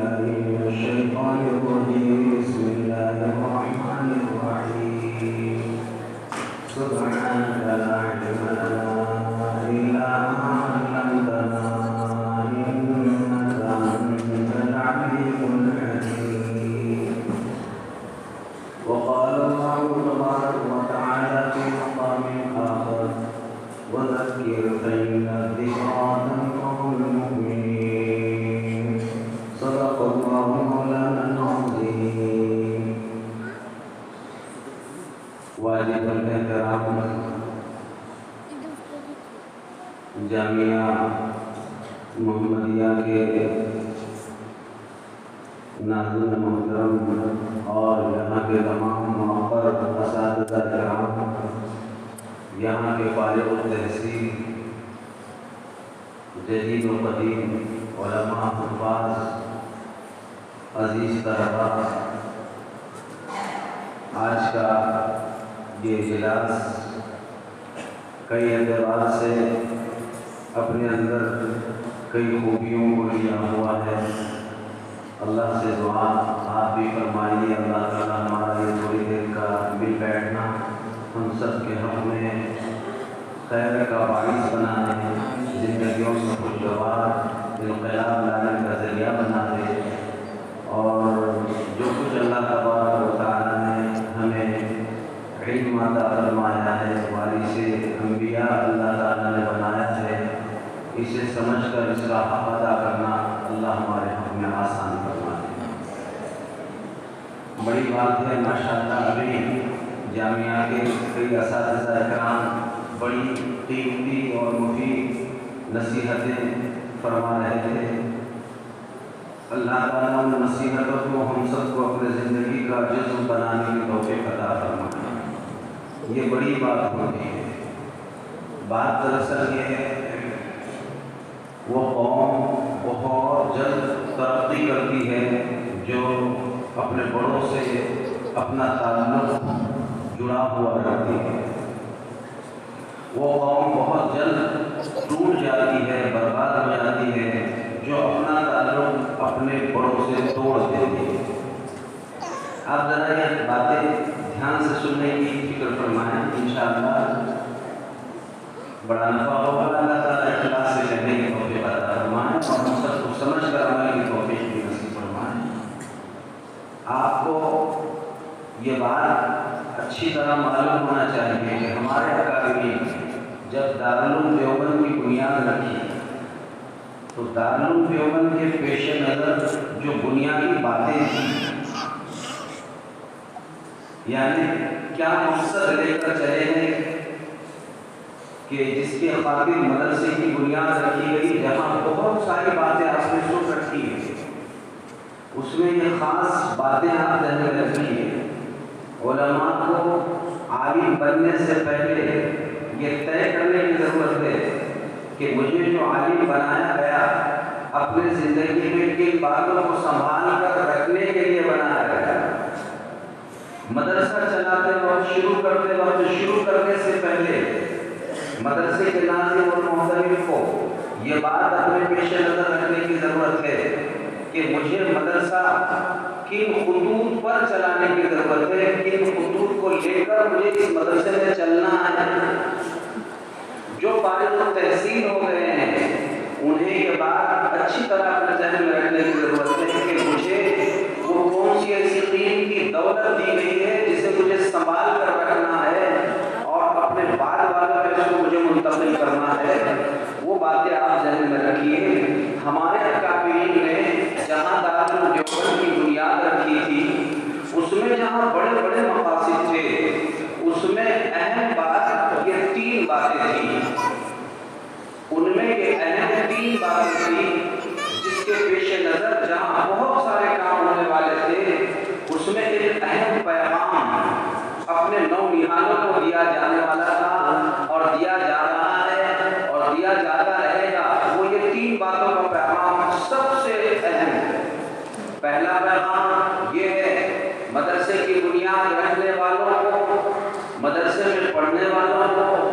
بالله من الشيطان الرجيم بسم الله الرحمن الرحيم سبحانك لا علم لنا إلا ما علمتنا إنك أنت العليم الحكيم وقال الله تبارك وتعالى في مقام آخر وذكر فإن الذكرى تنفع المؤمنين صدق الله مولانا العظيم واجب الاحترام جامعہ محمدیہ کے ناظرین محترم اور یہاں کے تمام موقر اساتذہ کرام، یہاں کے فارغ التحصیل جدید و قدیم علماء حفاظ، عزیز طلباء، آج کا یہ اجلاس کئی اعتبار سے اپنے اندر کئی خوبیوں کو لیا ہوا ہے۔ اللہ سے دعا آپ بھی فرمائیے اللہ تعالیٰ ہمارا یہ تھوڑی دیر کا مل بیٹھنا ہم سب کے حق میں خیر کا باعث بنا دے، زندگیوں میں خوشگوار انقلاب لانے کا ذریعہ بنا دے، اور جو کچھ اللہ تبارک و تعالیٰ نے ہمیں علم عطا فرمایا ہے، وارث انبیاء اللہ تعالیٰ نے بنایا ہے، اسے سمجھ کر اس کا حق ادا کرنا اللہ ہمارے حق میں آسان فرما دے۔ بڑی بات ہے ماشاءاللہ، ابھی جامعہ کے کئی اساتذہ اکرام بڑی قیمتی اور مفید نصیحتیں فرما رہے تھے۔ اللہ تعالیٰ ان نصیحتوں کو ہم سب کو اپنے زندگی کا جزو بنانے کی توفیق عطا فرمائے۔ یہ بڑی بات ہوتی ہے۔ بات دراصل یہ ہے وہ قوم بہت جلد ترقی کرتی ہے جو اپنے بڑوں سے اپنا تعلق جڑا ہوا رہتی ہے۔ وہ قوم بہت جلد ٹوٹ جاتی ہے، برباد ہو جاتی ہے جو اپنا تعلق اپنے بڑوں سے توڑ دیتی ہے۔ آپ ذرا یہ باتیں دھیان سے سننے کی فکر فرمائیں، انشاءاللہ بڑا نفع ہوگا۔ اللہ تعالیٰ اخلاص سے کہنے کی توفیق عطا فرمائیں اور ہم سب کو سمجھ کر عمل کی توفیق بھی نصیب فرمائیں۔ آپ کو یہ بات اچھی طرح معلوم ہونا چاہیے کہ ہمارے اکابرین جب دارالعلوم دیوبند کی بنیاد رکھی تو دارالعلوم دیوبند کے پیش نظر جو بنیادی باتیں تھیں، یعنی کیا مقصد لے کر چلے ہیں کہ جس کے خاطر مدرسے کی بنیاد رکھی گئی، جہاں بہت ساری باتیں آپ نے سن رکھی ہیں، اس میں یہ خاص باتیں آپ ذہن میں رکھیے۔ علماء کو عالم بننے سے پہلے یہ طے کرنے کی ضرورت ہے کہ مجھے جو عالم بنایا گیا اپنے زندگی میں کن باتوں کو سنبھال کر رکھنے کے لیے بنایا گیا۔ مدرسہ چلاتے وقت شروع کرنے سے پہلے مدرسے کے ناظم اور محتمل کو یہ بات اپنے پیش نظر رکھنے کی ضرورت ہے کہ مجھے مدرسہ کن خطوط پر چلانے کی ضرورت ہے، کن خطوط کو لے کر مجھے اس مدرسے میں چلنا ہے۔ جو فارغ التحصیل ہو گئے ہیں انہیں یہ بات اچھی طرح اپنے ذہن میں رکھنے کی ضرورت ہے کہ مجھے وہ کون سی ایسی قیمتی دولت دی گئی ہے جسے مجھے سنبھال کر رکھنا ہے اور اپنے بعد والوں پہ اس کو مجھے منتقل کرنا ہے۔ وہ باتیں آپ ذہن میں رکھیے۔ ہمارے اکابرین نے جہاں دارالعلوم دیوبند کی بنیاد رکھی تھی، اس میں جہاں بڑے بڑے مقاصد تھے، اس میں اہم بات یہ 3 باتیں تھیں۔ ان میں یہ اہم 3 باتیں تھیں جس کے پیش نظر جہاں بہت سارے کام ہونے والے تھے، اس میں ایک اہم پیغام اپنے نونہالوں کو دیا جانے والا تھا اور دیا جا رہا ہے اور دیا جاتا رہے گا۔ وہ یہ 3 باتوں کا پیغام سب سے اہم ہے۔ پہلا پیغام یہ ہے مدرسے کی بنیاد رکھنے والوں کو، مدرسے میں پڑھنے والوں کو،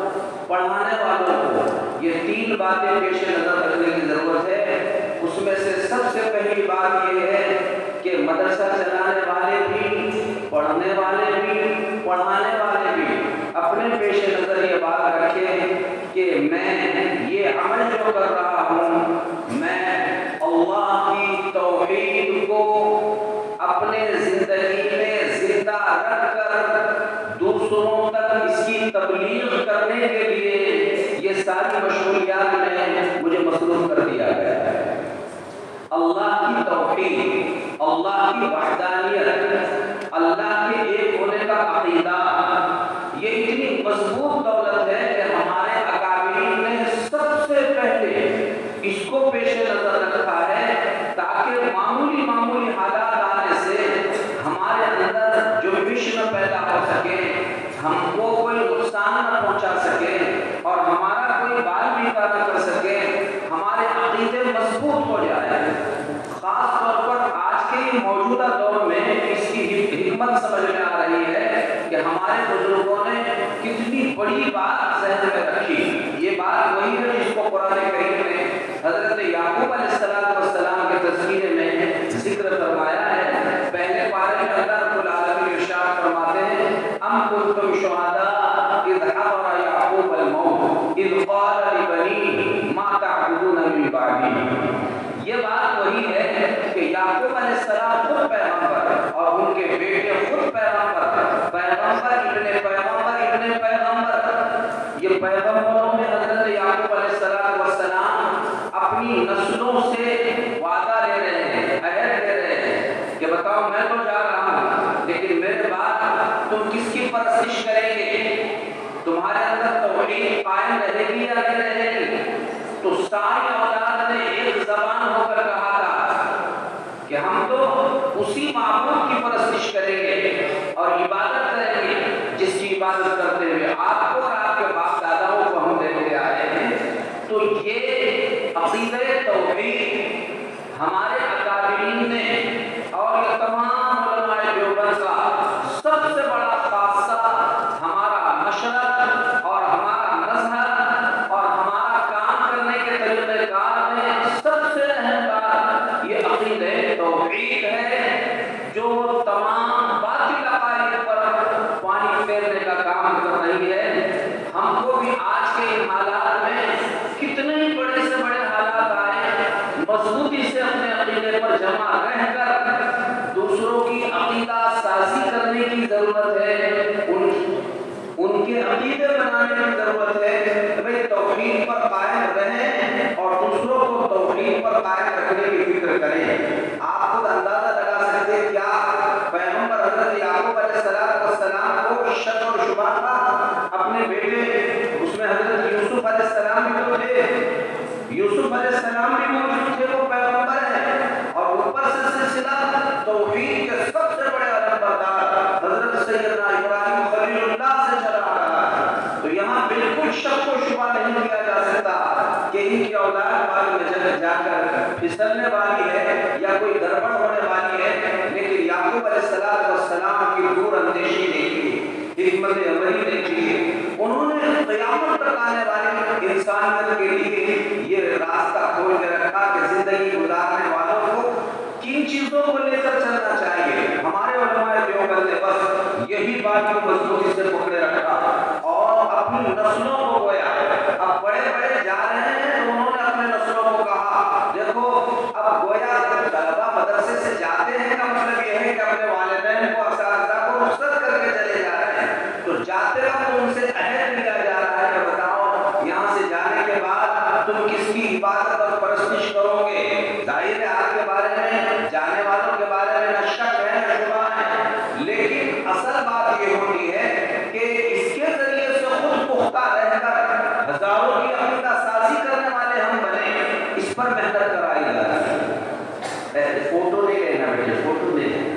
پڑھانے والوں کو یہ 3 باتیں پیش نظر رکھنے کی ضرورت ہے۔ اس میں سے سب سے پہلی بات یہ ہے کہ مدرسہ چلانے والے بھی، پڑھنے والے بھی، پڑھانے والے بھی اپنے پیش نظر یہ بات رکھیں کہ میں یہ عمل جو کر رہا ہوں، میں اللہ کی توحید کو اپنے زندگی میں زندہ رکھ کر دوسروں تک اس کی تبلیغ کرنے کے لیے یہ ساری مشغولیات میں مجھے مصروف کر دیا گیا ہے۔ اللہ کی توحید، اللہ کی وحدانیت، اللہ کے ایک ہونے کا عقیدہ، یہ اتنی مضبوط دولت ہے کہ ہمارے اکابرین نے سب سے پہلے اس کو پیش نظر رکھا ہے تاکہ معمولی حالات آنے سے ہمارے اندر جنبش نہ پیدا ہو سکے، ہم کو کوئی نقصان نہ پہنچا سکے اور ہمارا کوئی بال بھی نہ کر سکے، ہمارے عقیدے مضبوط ہو جائے۔ خاص طور پر آج کے موجودہ دور میں اس کی حکمت سمجھ میں آ رہی ہے کہ ہمارے بزرگوں نے کتنی بڑی بات ذہن میں رکھی۔ یہ بات وہی ہے جس کو قرآن کریم نے حضرت یعقوب علیہ السلام کے تذکرے میں ذکر فرمایا ہے۔ پہلے پارے میں اللہ رب العالمین ارشاد فرماتے ہیں ام کنتم شہداء اذ حضر یعقوب الموت اذ قال لبنیہ ما تعبدون من بعدی۔ یہ بات وہی ہے کہ یعقوب علیہ السلام خود پیغمبر اور ان کے بیٹے خود پیغمبر، پیغمبر ابن پیغمبر ابن پیغمبر، یہ پیغمبروں میں حضرت یعقوب علیہ السلام اپنی نسلوں سے وعدہ لے رہے ہیں، عہد لے رہے ہیں کہ بتاؤ میں تو جا رہا ہوں لیکن میرے بعد تم کس کی پرستش کریں گے؟ تمہارے اندر توحید قائم رہے گی یا نہیں رہے گی؟ تو ساری اولاد نے ایک زبان ہو کر کہا تھا کہ ہم تو اسی معبود کی پرستش کریں گے اور عبادت کریں گے جس کی عبادت کرتے ہوئے آپ کو اور آپ کے باپ داداؤں کو ہم دیکھتے آئے ہیں۔ تو یہ عقیدہ توحید ہمارے اکابرین نے اور یہ تمام علماء دیوبند کا سب سے بڑا خاصہ ہمارا مشرق اور ہمارا مذہب اور ہمارا کام کرنے کے طریقہ کار میں سب سے اہم بات یہ عقیدہ توحید ہے جو تمام باطل عقائد پر پانی پھیرنے کا کام کر رہی ہے۔ ہم کو بھی آج کے ان حالات میں کتنے ہی بڑے سے بڑے حالات آئے، مضبوطی سے اپنے عقیدے پر جمع رہ کر دوسروں کی عقیدہ سازی کرنے کی ضرورت ہے، ان کے عقیدے بنانے کی ضرورت ہے۔ بھئی توحید پر قائم رہیں اور دوسروں کو توحید پر قائم رکھنے کی فکر کریں۔ آپ خود اندازہ لگا سکتے ہیں کیا پیغمبر حضرت یعقوب علیہ السلام کو شک اور شبہ تھا اپنے بیٹے، اس میں حضرت یوسف علیہ السلام بھی تو تھے، یوسف علیہ السلام بھی موجود تھے، وہ پیغمبر ہیں اور اوپر سے سلسلہ توحید کے سب سے بڑے علمبردار حضرت سیدنا ابراہیم خلیل اللہ سے چلا آ رہا ہے۔ تو یہاں بالکل شک و شبہ نہیں کیا جا سکتا کہ ان کی اولاد والی جگہ جا کر پھسلنے والی ہے یا کوئی گڑبڑ ہونے والی ہے، لیکن یعقوب علیہ السلام کی دور اندیشی نہیں کی، حکمت عملی نہیں کی، انہوں نے قیامت تک آنے والی انسانیت کے لیے یہ راستہ کھول کے رکھا کہ زندگی گزارنے والوں کو کن چیزوں کو لے کر چلنا چاہیے۔ ہمارے علماء دیوبند نے بس یہی بات کو مضبوطی سے پکڑے رکھا اور اپنی نسلوں کو گویا اب بڑے بڑے جا رہے ہیں تو انہوں نے اپنے نسلوں کو کہا دیکھو اب گویا طلبہ مدرسے سے جاتے ہیں کا مطلب یہ ہے کہ اپنے والدین کو اساتذہ کو رخصت کر کے چلے جا رہے ہیں، تو جاتے وقت ان سے عہد لیا جا رہا ہے کہ بتاؤ یہاں سے جانے کے بعد تم کس کی عبادت اور پرستش کرو گے؟ ظاہر ہے آپ کے بارے میں، جانے والوں کے بارے میں نہ شک ہے نہ شبہ ہے، لیکن اصل بات یہ ہوتی ہے کہ اس کے ذریعے سے خود پختہ رہ کر ہزاروں کی عقیدہ سازی کرنے والے ہم بنے، اس پر محنت کرائی جا رہی ہے۔ فوٹو نہیں لینا بیٹے، فوٹو نہیں لینا۔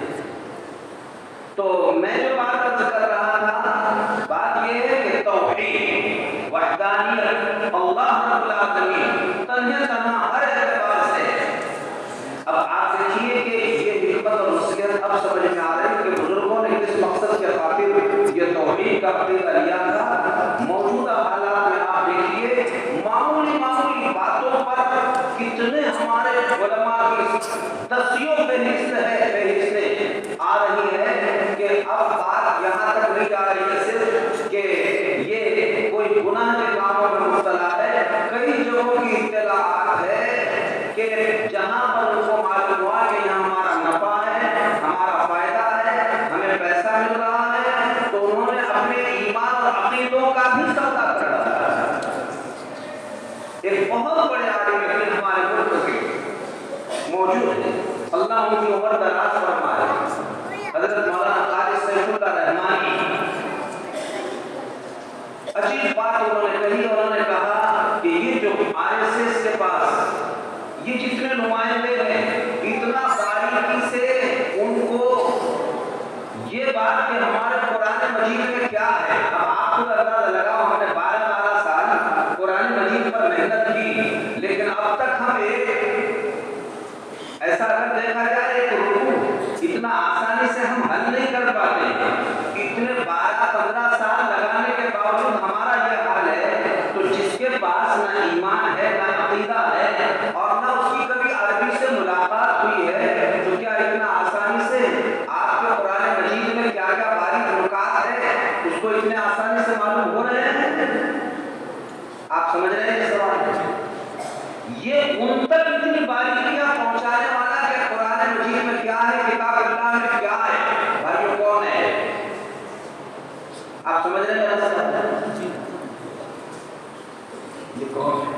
تو میں جو بات عرض کر رہا تھا، بات یہ ہے کہ توحید، وحدانیت، اللہ رب العالمین تنہا تنہا ہر اعتبار سے۔ اب آپ دیکھیے کہ یہ حکمت اور نصیحت اب سمجھ میں آ رہی ہے کہ بزرگوں نے کس مقصد کے خاطر یہ توحید کا عقیدہ لیا تھا۔ موجودہ حالات میں آپ دیکھیے معمولی باتوں پر کتنے ہمارے علماء کی دسیوں فہرستیں آ رہی ہے کہ اب بات یہاں تک نہیں جا رہی ہے صرف کہ یہ کوئی گناہ کے کاموں میں مبتلا ہے، کئی جگہوں کی اطلاعات ہے کہ جہاں پر ان کو معلوم ہوا کہ یہاں ہمارا نفع ہے، ہمارا فائدہ ہے، ہمیں پیسہ مل رہا ہے، تو انہوں نے اپنے ایمان اور عقیدوں کا بھی سودا کر ڈالا۔ ایک بہت بڑے عالم دین ہمارے ملک کے موجود ہیں، اللہ ان کی عمر دراز فرمائے، حضرت مولانا قاری سیف اللہ رحمانی۔ عجیب بات انہوں نے کہی، انہوں نے کہا کہ یہ جو RSS کے پاس یہ جتنے نمائندے ہیں، اتنا باریکی سے ان کو یہ بات کہ ہمارے قرآن مجید میں کیا ہے، اب آپ کو اندازہ لگاؤ، ہم نے 12 سال قرآن مجید پر محنت کی، لیکن اب تک ہم ایسا اگر دیکھا جائے ایک رکوع اتنا آسانی سے ہم حل نہیں کر پاتے، اتنے 12-15 سال لگانے کے باوجود ہمارا یہ حال ہے، تو جس کے پاس نہ ایمان ہے، نہ عقیدہ ہے، اور نہ اس کی کبھی عربی سے ملاقات ہوئی ہے، تو کیا اتنا آسانی سے آپ کے قرآن مجید میں کیا کیا باریک نکات ہے اس کو اتنے آسانی سے معلوم ہو رہے ہیں؟ آپ سمجھ رہے ہیں اس سوال؟ یہ ان تک اتنی باریکیاں پہنچانے والا کہ قرآن مجید میں کیا ہے، کتاب اللہ میں کیا ہے، بھائیو کون ہے؟ آپ سمجھ رہے ہیں سوال؟ یہ کون ہے؟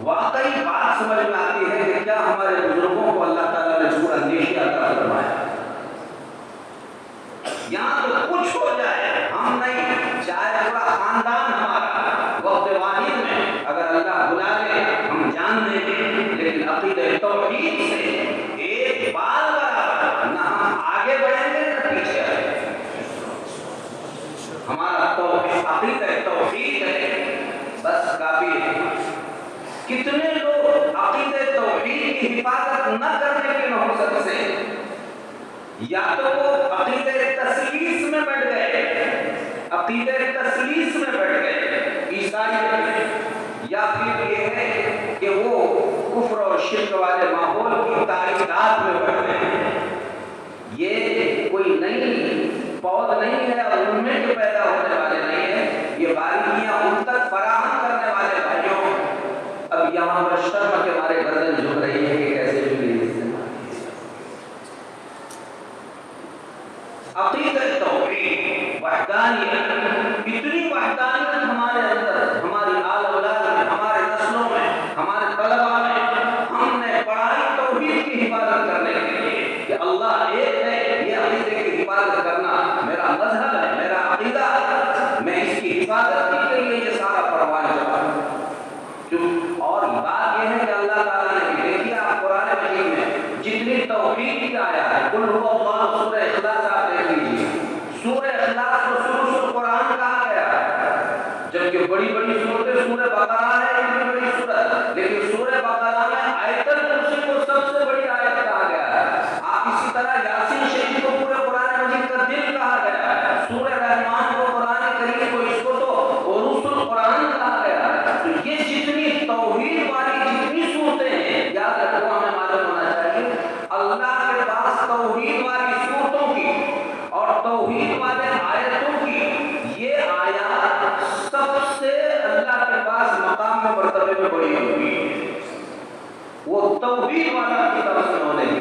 واقعی بات سمجھ میں آتی ہے کہ کیا ہمارے بزرگوں کو اللہ تعالیٰ نے دور اندیشی عطا فرمایا۔ یہاں تو کچھ ہو جائے ہم نہیں، چاہے پورا خاندان ہمارا وقت واحد میں اگر اللہ بلا لے ہم جان دیں گے، لیکن عقیدہ توحید سے ایک بال برابر نہ ہم آگے بڑھیں گے نہ پیچھے آئیں گے۔ ہمارا عقیدہ توحید ہے، بس کافی ہے۔ کتنے لوگ عقیدہ توحید کی حفاظت نہ کرنے کے نحوست سے یا تو وہ عقیدہ تثلیث میں بیٹھ گئے، عقیدہ تثلیث میں بیٹھ گئے عیسائیت، یا پھر یہ ہے کہ وہ کفر اور شرک والے ماحول کی تعلیمات میں بیٹھ گئے۔ یہ کوئی نئی پود نہیں ہے اور ان میں جو پیدا ہونے والے نہیں ہیں، یہ باریکیاں ان تک فراہم کرنے والے بھائیوں۔ اب یہاں پر شرم کے مارے گردن جھک رہی ہے کہ کیسے جھکی اس سے۔ عقیدہ توحید، وحدانیت، اتنی وحدانیت ہمارے اندر، ہماری آل اولاد میں، ہمارے نسلوں میں، ہمارے طلباء میں ہم نے پڑھائی توحید کی حفاظت کرنے کے لیے کہ اللہ ایک ہے، یہ عقیدے کی حفاظت کرنا میرا مذہب ہے، میرا عقیدہ، میں اس کی حفاظت کے لیے یہ سارا پروان چڑھا۔ اور بات یہ ہے کہ اللہ تعالیٰ نے بھی دیکھیے، آپ قرآن مجید میں جتنی توحید کی آیا ہے، قل هو اللہ، سورہ اخلاص آپ دیکھ لیجیے، سورہ اخلاص کو ثلث القرآن کہا گیا، جبکہ بڑی بڑی صورتیں سورہ بقرہ ہے، اتنی بڑی صورت، لیکن سورہ بقرہ میں آیت الکرسی کو سب سے بڑی آیت کہا گیا ہے۔ آپ اسی طرح یاسین شریف کو پورے قرآن مجید کا دل کہا گیا ہے، سورہ رحمان کو، قرآن کریم کو، اس کو تو عروس القرآن کہا گیا ہے۔ تو یہ جتنی توحید والی جتنی صورتیں ہیں، یاد رکھو ہمیں معلوم ہونا چاہیے اللہ کے پاس توحید والی صورتوں کی اور توحید والے آیتوں کی یہ آیات سب سے اللہ کے پاس مقام میں مرتبے میں بڑی ہوئی ہے۔ وہ توحید والا کی طرف سے ہونے کی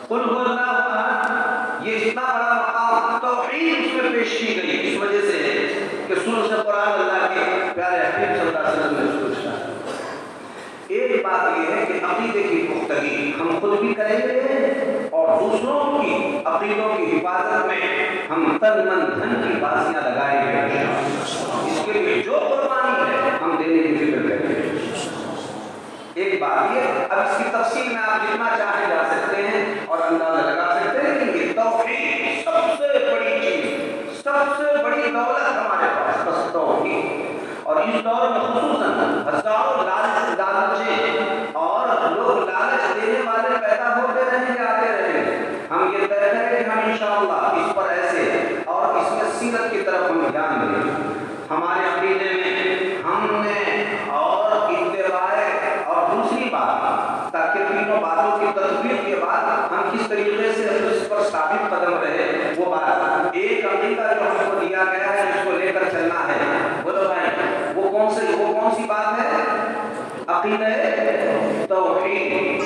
قل هو اللہ احد، یہ اتنا بڑا مقام توحید اس میں پیش کی گئی، اس وجہ سے کہ سورہ سے قرآن اللہ کے پیارے حبیب صلی اللہ علیہ وسلم نے اس کو ارشاد۔ ایک بات یہ ہے کہ عقیدے کی پختگی ہم خود بھی کریں گے اور دوسروں کی عقیدوں کی حفاظت میں ہم تن من دھن کی بازیاں لگائیں گے، اس کے لیے جو قربانی ہے ہم دینے کی فکر کریں گے۔ ایک بات یہ، اب اس کی تفصیل میں آپ جتنا چاہے جا سکتے ہیں اور اندازہ لگا سکتے ہیں کہ یہ توحید سب سے بڑی چیز، سب سے بڑی دولت ہمارے پاس بس توحید۔ اور اس دور میں خصوصاً ہزاروں لالچے اور لوگ لالچ دینے والے پیدا ہوتے رہیں گے، آتے رہیں گے۔ ہم یہ طے کریں کہ ہم انشاءاللہ اس پر ایسے اور اس میں سیرت کی طرف ہم دھیان دیں۔ ہمارے عقیدے میں ہم نے اور اتباع اور دوسری طریقے سے اس پر ثابت قدم رہے وہ بات. ایک عقیدہ جو ہم کو دیا گیا ہے اس کو لے کر چلنا ہے. بولو بھائی وہ کون سی بات ہے؟ عقیدہ توحید.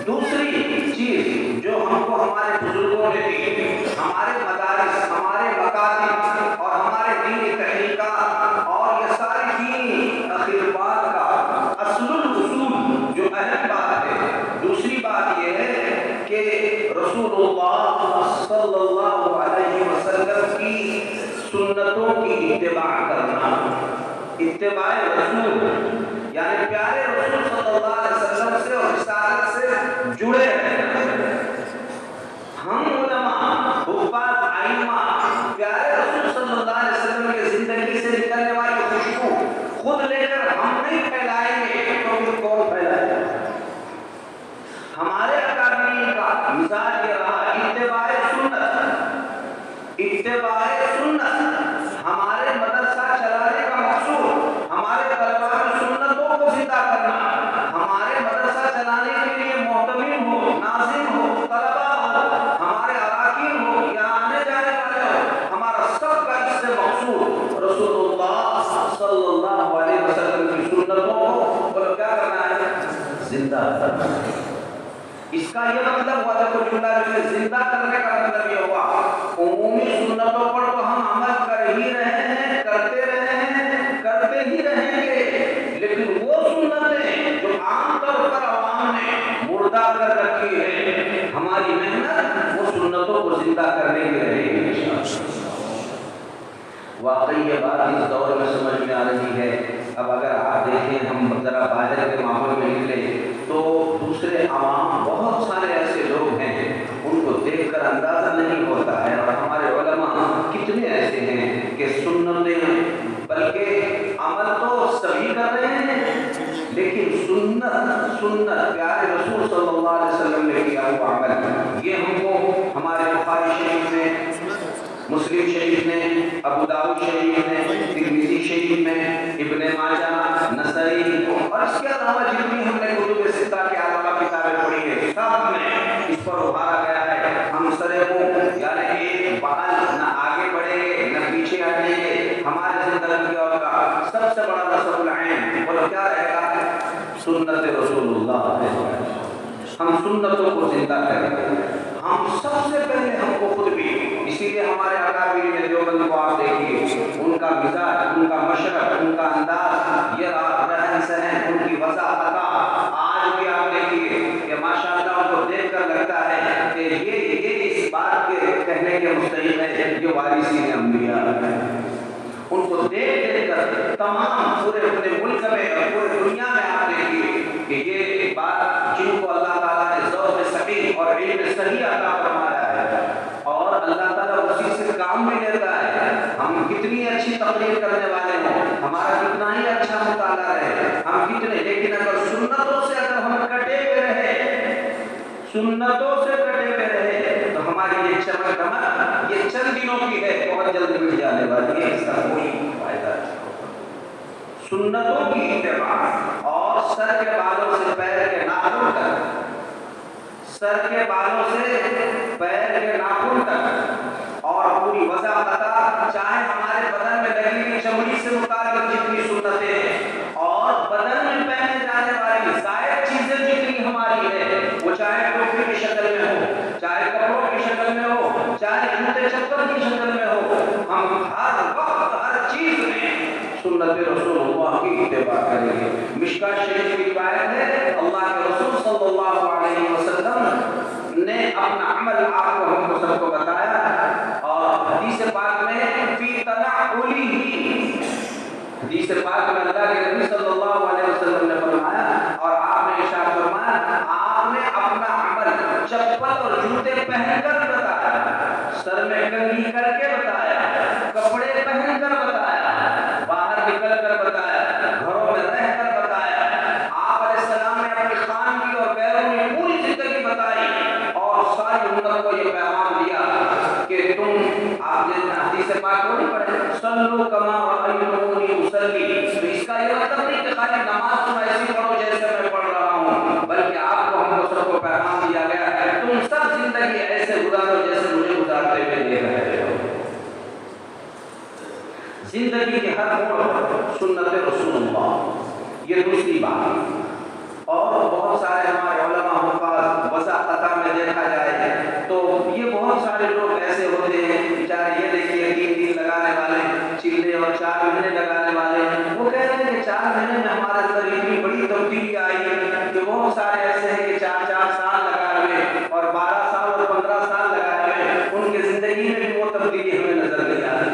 دوسری چیز جو ہم کو ہمارے بزرگوں نے دی، ہمارے مدارس، ہمارے مکاتب اور ہمارے دینی تحریکات اور یہ ساری دینی اخبار کا اصل الاصول جو اہم بات ہے. دوسری بات یہ ہے کہ رسول اللہ صلی اللہ علیہ وسلم کی سنتوں کی اتباع کرنا. اتباع رسول یعنی پیارے رسول صلی اللہ علیہ وسلم سے اور رسالت سے جڑے رہنا. ہم علماء، حفاظ، ائمہ پیارے رسول صلی اللہ علیہ وسلم کے زندگی سے نکلنے والی خوشبو خود لے کر ہم نہیں پھیلائیں گے تو پھر کون پھیلائے گا؟ ہمارے اکابرین کا مزاج یہ رہا اتباع سنت. اتباع سنت ہمارے مدرسہ چلانے کا مقصود ہمارے طلباء کی سنتوں کو زندہ کرنا. ہمارے مدرسہ چلانے کے لیے محتمم ہو، ناظم ہو، طلباء ہو، ہمارے اراکین ہو یا آنے جانے والے ہو، ہمارا سب کا اس سے مقصود رسول اللہ صلی اللہ علیہ وسلم کی سنتوں کو کیا کرنا ہے؟ زندہ کرنا. اس کا یہ مطلب ہوا دیکھو جملہ میں زندہ کرنے کا مطلب یہ ہوا عمومی سنتوں پر تو ہم عمل کر ہی رہے ہیں، کرتے رہے ہیں، کرتے ہی رہیں گے، لیکن وہ سنتیں جو عام طور پر عوام نے مردہ کر رکھی ہے ہماری محنت وہ سنتوں کو زندہ کرنے کی رہے گی. واقعی یہ بات اس دور میں سمجھ میں آ رہی ہے. اب اگر آپ دیکھیں ہم ذرا باہر کے ماحول میں نکلے تو دوسرے عوام بہت سارے ایسے لوگ ہیں ان کو دیکھ کر اندازہ نہیں ہوتا ہے. اور ہمارے علماء کتنے ایسے ہیں کہ سنتیں بلکہ عمل تو سبھی کر رہے ہیں لیکن سنت پیارے رسول صلی اللہ علیہ وسلم نے کیا ہوا عمل یہ ہم کو ہمارے بخاری شریف میں، مسلم شریف نے، ابو داؤد شریف نے، ترمذی شریف میں، ابن ماجہ، نسائی اور اس کے علاوہ جتنی ہم نے کتب ستہ کے علاوہ کتابیں پڑھی ہیں سب میں اس پر ابھارا گیا ہے. ہم سرے منہ یعنی ایک بال نہ آگے بڑھیں گے نہ پیچھے ہٹیں گے. ہمارے زندگی کا سب سے بڑا نصب العین بولو کیا رہے گا؟ سنت رسول اللہ. ہم سنتوں کو زندہ کریں گے. ہم سب سے پہلے ہم کو خود بھی، اسی لیے ہمارے اکابرین دیوبند کو آپ دیکھیے ان کا مزاج، ان کا مشرب، ان کا انداز، یہ رہن سہن، ان کی وضاحت آج بھی آپ دیکھیے کہ ماشاءاللہ ان کو دیکھ کر لگتا ہے کہ یہ اس بات کے کہنے کے مستحق ہے یہ وارثین انبیاء ہیں. ان کو دیکھ کر تمام پورے ملک میں اور پورے دنیا میں آپ دیکھیے کہ یہ بات جن کو اللہ تعالیٰ نے ذوق صحیح اور علم صحیح عطا فرمایا ہے اور اللہ تعالیٰ اسی سے کام بھی لیتا ہے. ہم کتنی اچھی تقریر کرنے والے ہوں، ہمارا کتنا ہی اچھا مطالعہ رہے، ہم کتنے، لیکن اگر سنتوں سے اگر ہم کٹے ہوئے رہے، سنتوں سے کٹے ہوئے رہے تو ہماری یہ چمک دمک یہ چند دنوں کی ہے، بہت جلد مٹ جانے والی ہے. اس کا کوئی فائدہ نہیں. سنتوں کی اتباع اور سر کے بالوں سے پیر کے ناخن تک، سر کے بالوں سے پیر کے ناخن تک اور پوری وضاحت، چاہے ہمارے بدن میں لگی ہوئی چمڑی سے متعلق جتنی سنتیں ہیں اور بدن میں پہنے جانے والی زائد چیزیں جتنی ہماری ہے، وہ چاہے ٹوپی کی شکل میں ہو، چاہے کپڑوں کی شکل میں ہو، چاہے جوتے چپل کی شکل میں ہو، ہم ہر وقت ہر چیز میں سنت رسول اللہ کی اتباع کریں گے. مشکاۃ شریف کی روایت ہے اللہ کے رسول صلی اللہ علیہ وسلم نے اپنا عمل آپ کو ہم سب کو بتایا اور حدیث پاک میں فی تنعلہ، حدیث پاک میں اللہ کے نبی صلی اللہ علیہ وسلم نے فرمایا اور آپ نے ارشاد فرمایا آپ نے اپنا عمل چپل اور جوتے پہن کر بتایا، سر میں کنگھی کر کے بتایا، کپڑے پہن کر بتایا، باہر نکل کر بتایا، گھروں میں رہ کر بتایا. آپ علیہ السلام نے اپنی خانگی اور بیرونی پوری زندگی بتائی اور ساری امت کو یہ پیغام دیا کہ تم، آپ نے حدیث پاک کو نہیں پڑھے، صلو کما رأیتمونی اصلی. تو اس کا یہ مطلب نہیں کہ خالی نماز تم ایسی پڑھو جیسے میں پڑھ رہا ہوں، بلکہ آپ کو ہم کو سب کو پیغام دیا گیا ہے تم سب زندگی زندگی کے ہر موڑ پر سنت رسول اللہ، یہ دوسری بات۔ اور بہت سارے ہمارے علماء حفاظ وضاحت میں دیکھا جائے تو یہ بہت سارے لوگ ایسے ہوتے ہیں بیچارے، یہ دیکھیے 3 دن لگانے والے چلے اور 4 مہینے لگانے والے، وہ کہہ رہے ہیں کہ 4 مہینے میں ہمارے اندر اتنی بڑی تبدیلی آئی کہ بہت سارے ایسے ہیں کہ 4 سال لگائے ہوئے اور 12 سال اور 15 سال لگائے ہوئے، ان کی زندگی میں بھی وہ تبدیلی ہمیں نظر نہیں آتی۔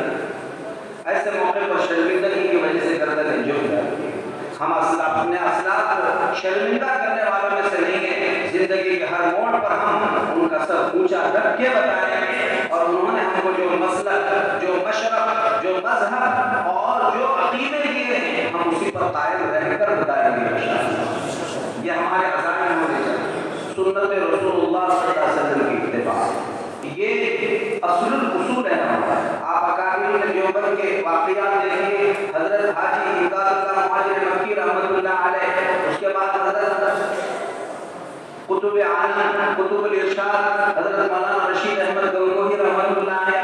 ایسے موقع پر شرمندگی کی وجہ سے گردنیں جھک جاتی ہیں۔ ہم اپنے اسلاف کو شرمندہ کرنے والوں میں سے نہیں ہیں۔ زندگی کے ہر موڑ پر ہم ان کا سر اونچا رکھ کے بتائیں گے، اور انہوں نے ہم کو جو مسلک، جو مشرب، جو مذہب اور جو عقیدے دیے ہیں، ہم اسی پر قائم رہ کر بتائیں گے انشاءاللہ۔ یہ ہمارے عزائم ہونے چاہیے، سنت رسول اللہ صلی اللہ علیہ وسلم کی اتباع، یہ اصل الاصول ہے ہمارا۔ آپ اکابرین دیوبند کے واقعات دیکھیے، حضرت حاجی امداد اللہ مہاجر مکی رحمۃ اللہ علیہ، اس کے بعد حضرت قطب عالم، قطب الارشاد حضرت مولانا رشید احمد گنگوہی رحمۃ اللہ علیہ،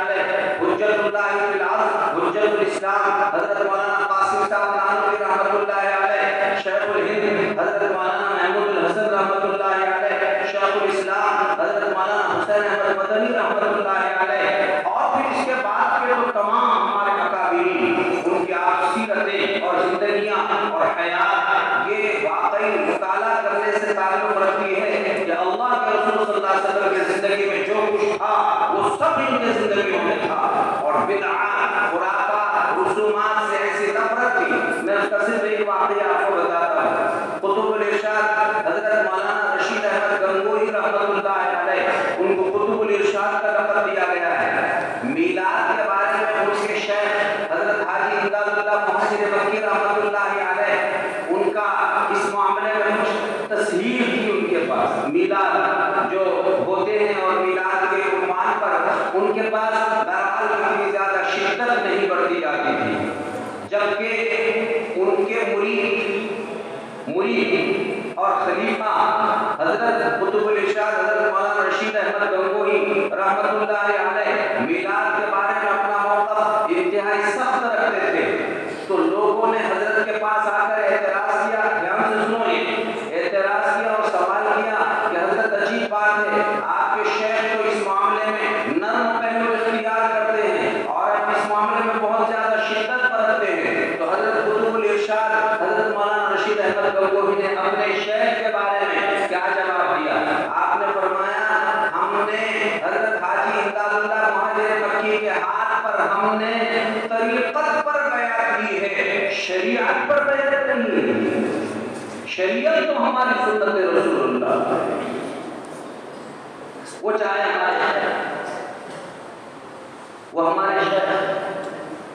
حجت اللہ فی الارض، حجت الاسلام حضرت مولانا قاسم صاحب نانوتوی رحمۃ اللہ علیہ، شیخ الہند حضرت مولانا محمود الحسن رحمۃ اللہ علیہ، شیخ الاسلام حضرت مولانا حسین احمد مدنی رحمۃ اللہ علیہ، اور پھر اس کے بعد کے تو تمام ہمارے اکابرین، ان کی آپ سیرتیں اور زندگیاں اور حیات، یہ واقعی مطالعہ کرنے سے تعلق رکھتی ہے کہ اللہ کے رسول صلی اللہ علیہ وسلم کی زندگی میں جو کچھ تھا وہ سب ان کی زندگیوں میں تھا، اور بدعات، خرافات، رسومات سے ایسی نفرت تھی۔ میں اس کا صرف ایک واقعہ آپ کو بتاتا ہوں۔ قطب الارشاد حضرت مولانا رشید احمد گنگوہی رحمۃ اللہ علیہ، ان کو قطب الارشاد کا لقب دیا گیا ہے۔ میلاد کے بارے میں ان کے شیخ حضرت حاجی امداد اللہ مہاجر مکی رحمۃ اللہ علیہ، ان کا اس معاملے میں کچھ تصحیح تھی ان کے پاس۔ میلاد جو ہوتے ہیں اور میلاد کے عنوان پر ان کے پاس بہرحال اتنی زیادہ شدت نہیں برتی جاتی تھی، جبکہ ان کے مرید اور خلیفہ حضرت قطب الارشاد حضرت مولانا رشید احمد گنگوہی رحمۃ اللہ علیہ میلاد کے بارے میں اپنا موقف انتہائی سخت رکھتے تھے، تو لوگوں نے حضرت کے پاس آ کر اعتراض کیا، دھیان سے سنو، اعتراض کیا اور سوال کیا کہ حضرت عجیب بات ہے، آپ کے شیخ تو اس معاملے میں نرم پہلو اختیار کرتے ہیں اور آپ اس معاملے میں بہت زیادہ شدت برتتے ہیں۔ تو حضرت قطب الارشاد حضرت مولانا رشید احمد گنگوہی نے اپنے شیخ کے بارے میں کیا جواب دیا؟ آپ نے فرمایا، ہم نے حضرت حاجی امداد اللہ مہاجر مکی کے ہاتھ پر ہم نے طریقت پر بیعت کی ہے، شریعت پر بیعت نہیں ہے۔ شریعت تو ہماری سنت رسول اللہ، وہ چاہے ہمارے شیخ، وہ ہمارے شیخ،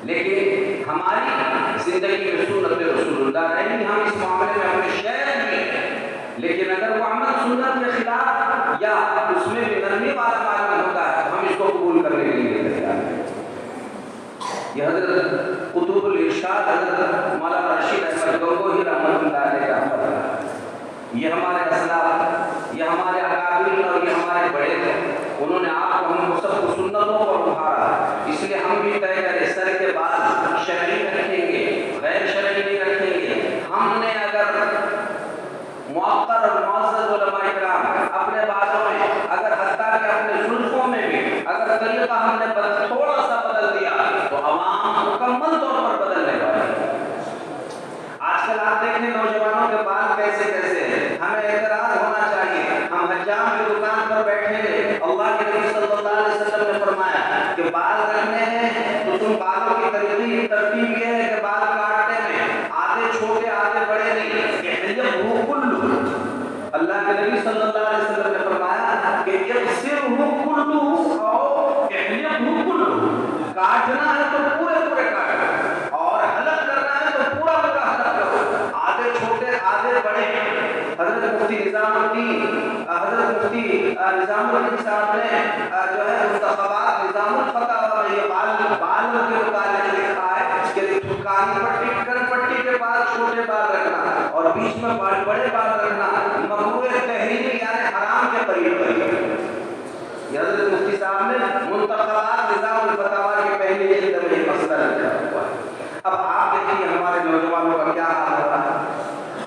لیکن ہماری زندگی میں سنت رسول اللہ نہیں، ہم اس معاملے میں اپنے شیخ میں، لیکن اگر وہ عمل سنت کے خلاف یا اس میں بھی نرمی والا معلوم ہوتا ہے تو ہم اس کو قبول کرنے کے لیے تیار ہیں۔ یہ حضرت قطب الارشاد حضرت مولانا رشید احمد گنگوہی رحمۃ اللہ علیہ کا عمل ہے۔ یہ ہمارے اسلاف، یہ ہمارے اکابرین اور یہ ہمارے بڑے تھے، انہوں نے آپ کو ہم کو سب کو سنتوں پر ابھارا، اس لیے ہم بھی طے کرے سر کے بعد شرعی رکھیں گے، غیر شرعی نہیں رکھیں گے۔ ہم نے اگر معطر اور معزز علماء کرام اپنے باتوں میں اگر حتیٰ کہ اپنے زلفوں میں بھی اگر طریقہ ہم نے تھوڑا سا بدل دیا تو عوام مکمل طور پر بدلنے والی ہے۔ آج کل آپ دیکھیں نوجوانوں کے بال کیسے ہیں، ہمیں اعتراض ہونا چاہیے۔ ہم حجام کی دکان پر بیٹھے ہیں، اللہ کے نبی صلی اللہ علیہ وسلم نے فرمایا کہ بال رکھنے ہیں تو تم بالوں کی ترتیب یہ ہے کہ بال کاٹنے میں آدھے چھوٹے آدھے بڑے نہیں، اللہ کے نبی صلی اللہ علیہ وسلم نے فرمایا کہ کاٹنا ہے تو پورے کاٹو اور حلق کرنا ہے تو پورا حلق کرو، آدھے چھوٹے آدھے بڑے۔ حضرت مفتی نظام الدین صاحب نے جو ہے منتخبات نظام الفتاوی میں یہ بالوں کے متعلق لکھا ہے کہ کانی پٹی کن پٹی کے بعد چھوٹے بال رکھنا اور بیچ میں بڑے بال رکھنا مکروہ تحریمی یعنی حرام کے قریب ہے۔ یہ حضرت مفتی صاحب نے منتخبات نظام الفتاوی کے پہلے جلد میں یہ مسئلہ لکھا ہوا ہے۔ اب آپ دیکھیے ہمارے نوجوانوں کا کیا حال ہو رہا ہے.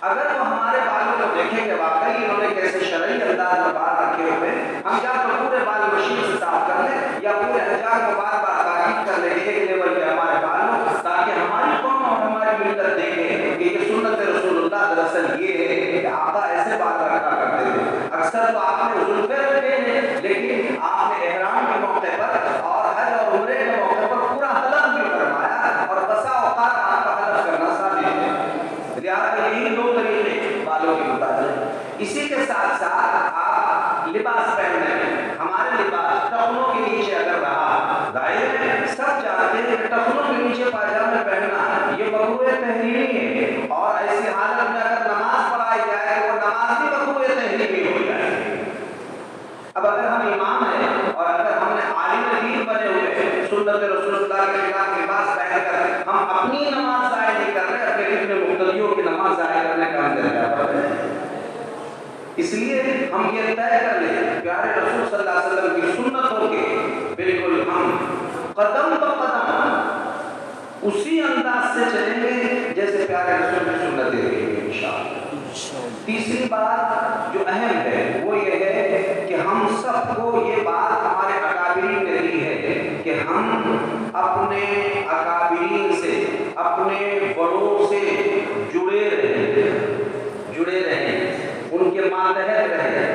اگر وہ ہمارے بالوں کو دیکھیں کہ واقعی انہوں نے کیسے شرعی انداز میں بال رکھے ہوئے، ہم یا تو پورے بال مشین سے صاف کر لیں یا پورے ہزار کو بار بار تاکید کر لیں کہ ایک لیول کے ہمارے بال ہو، تاکہ ہماری قوم اور ہماری ملت دیکھے کہ یہ سنت رسول اللہ دراصل یہ ہے کہ آقا ایسے بال رکھا کرتے تھے. اکثر تو آپ نے زلفیں رکھے ہیں، لیکن آپ نے احرام کے موقع پر اور حج اور عمرے کے موقع پر پورا حلق بھی فرمایا، اور بسا اوقات آپ کا حلق کرنا ثابت ہے. لہٰذا یہی دو طریقے بالوں کے مطابق. اسی کے ساتھ ساتھ آپ لباس پہننے ہیں. ہمارے لباس ٹخنوں کے نیچے اگر رہا، ظاہر ہے سب جانتے ہیں کہ ٹخنوں کے نیچے پاجامے پہننا یہ مکروہ تحریمی ہے، اور ایسی حالت میں اگر نماز پڑھائی جائے وہ نماز بھی مکروہ تحریمی ہو جائے. اب اگر ہم امام ہیں اور اگر ہم نے عالم دین بنے ہوئے ہیں، سنت رسول اللہ کے خلاف لباس پہن کر ہم اپنی نماز ضائع نہیں کر رہے، اپنے کتنے مقتدیوں کی نماز ضائع کرنے کا ہم درجہ پر ہیں. اس لیے ہم یہ طے کر لیں پیارے رسول صلی اللہ علیہ وسلم کی سنتوں کے بالکل ہم قدم بہ قدم اسی انداز سے چلیں گے جیسے پیارے رسول کی سنتیں ہیں انشاءاللہ. تیسری بات جو اہم ہے وہ یہ ہے کہ ہم سب کو یہ بات ہمارے اکابرین نے دی ہے کہ ہم اپنے اکابرین سے، اپنے بڑوں سے جڑے رہیں، ان کے ماتحت رہیں.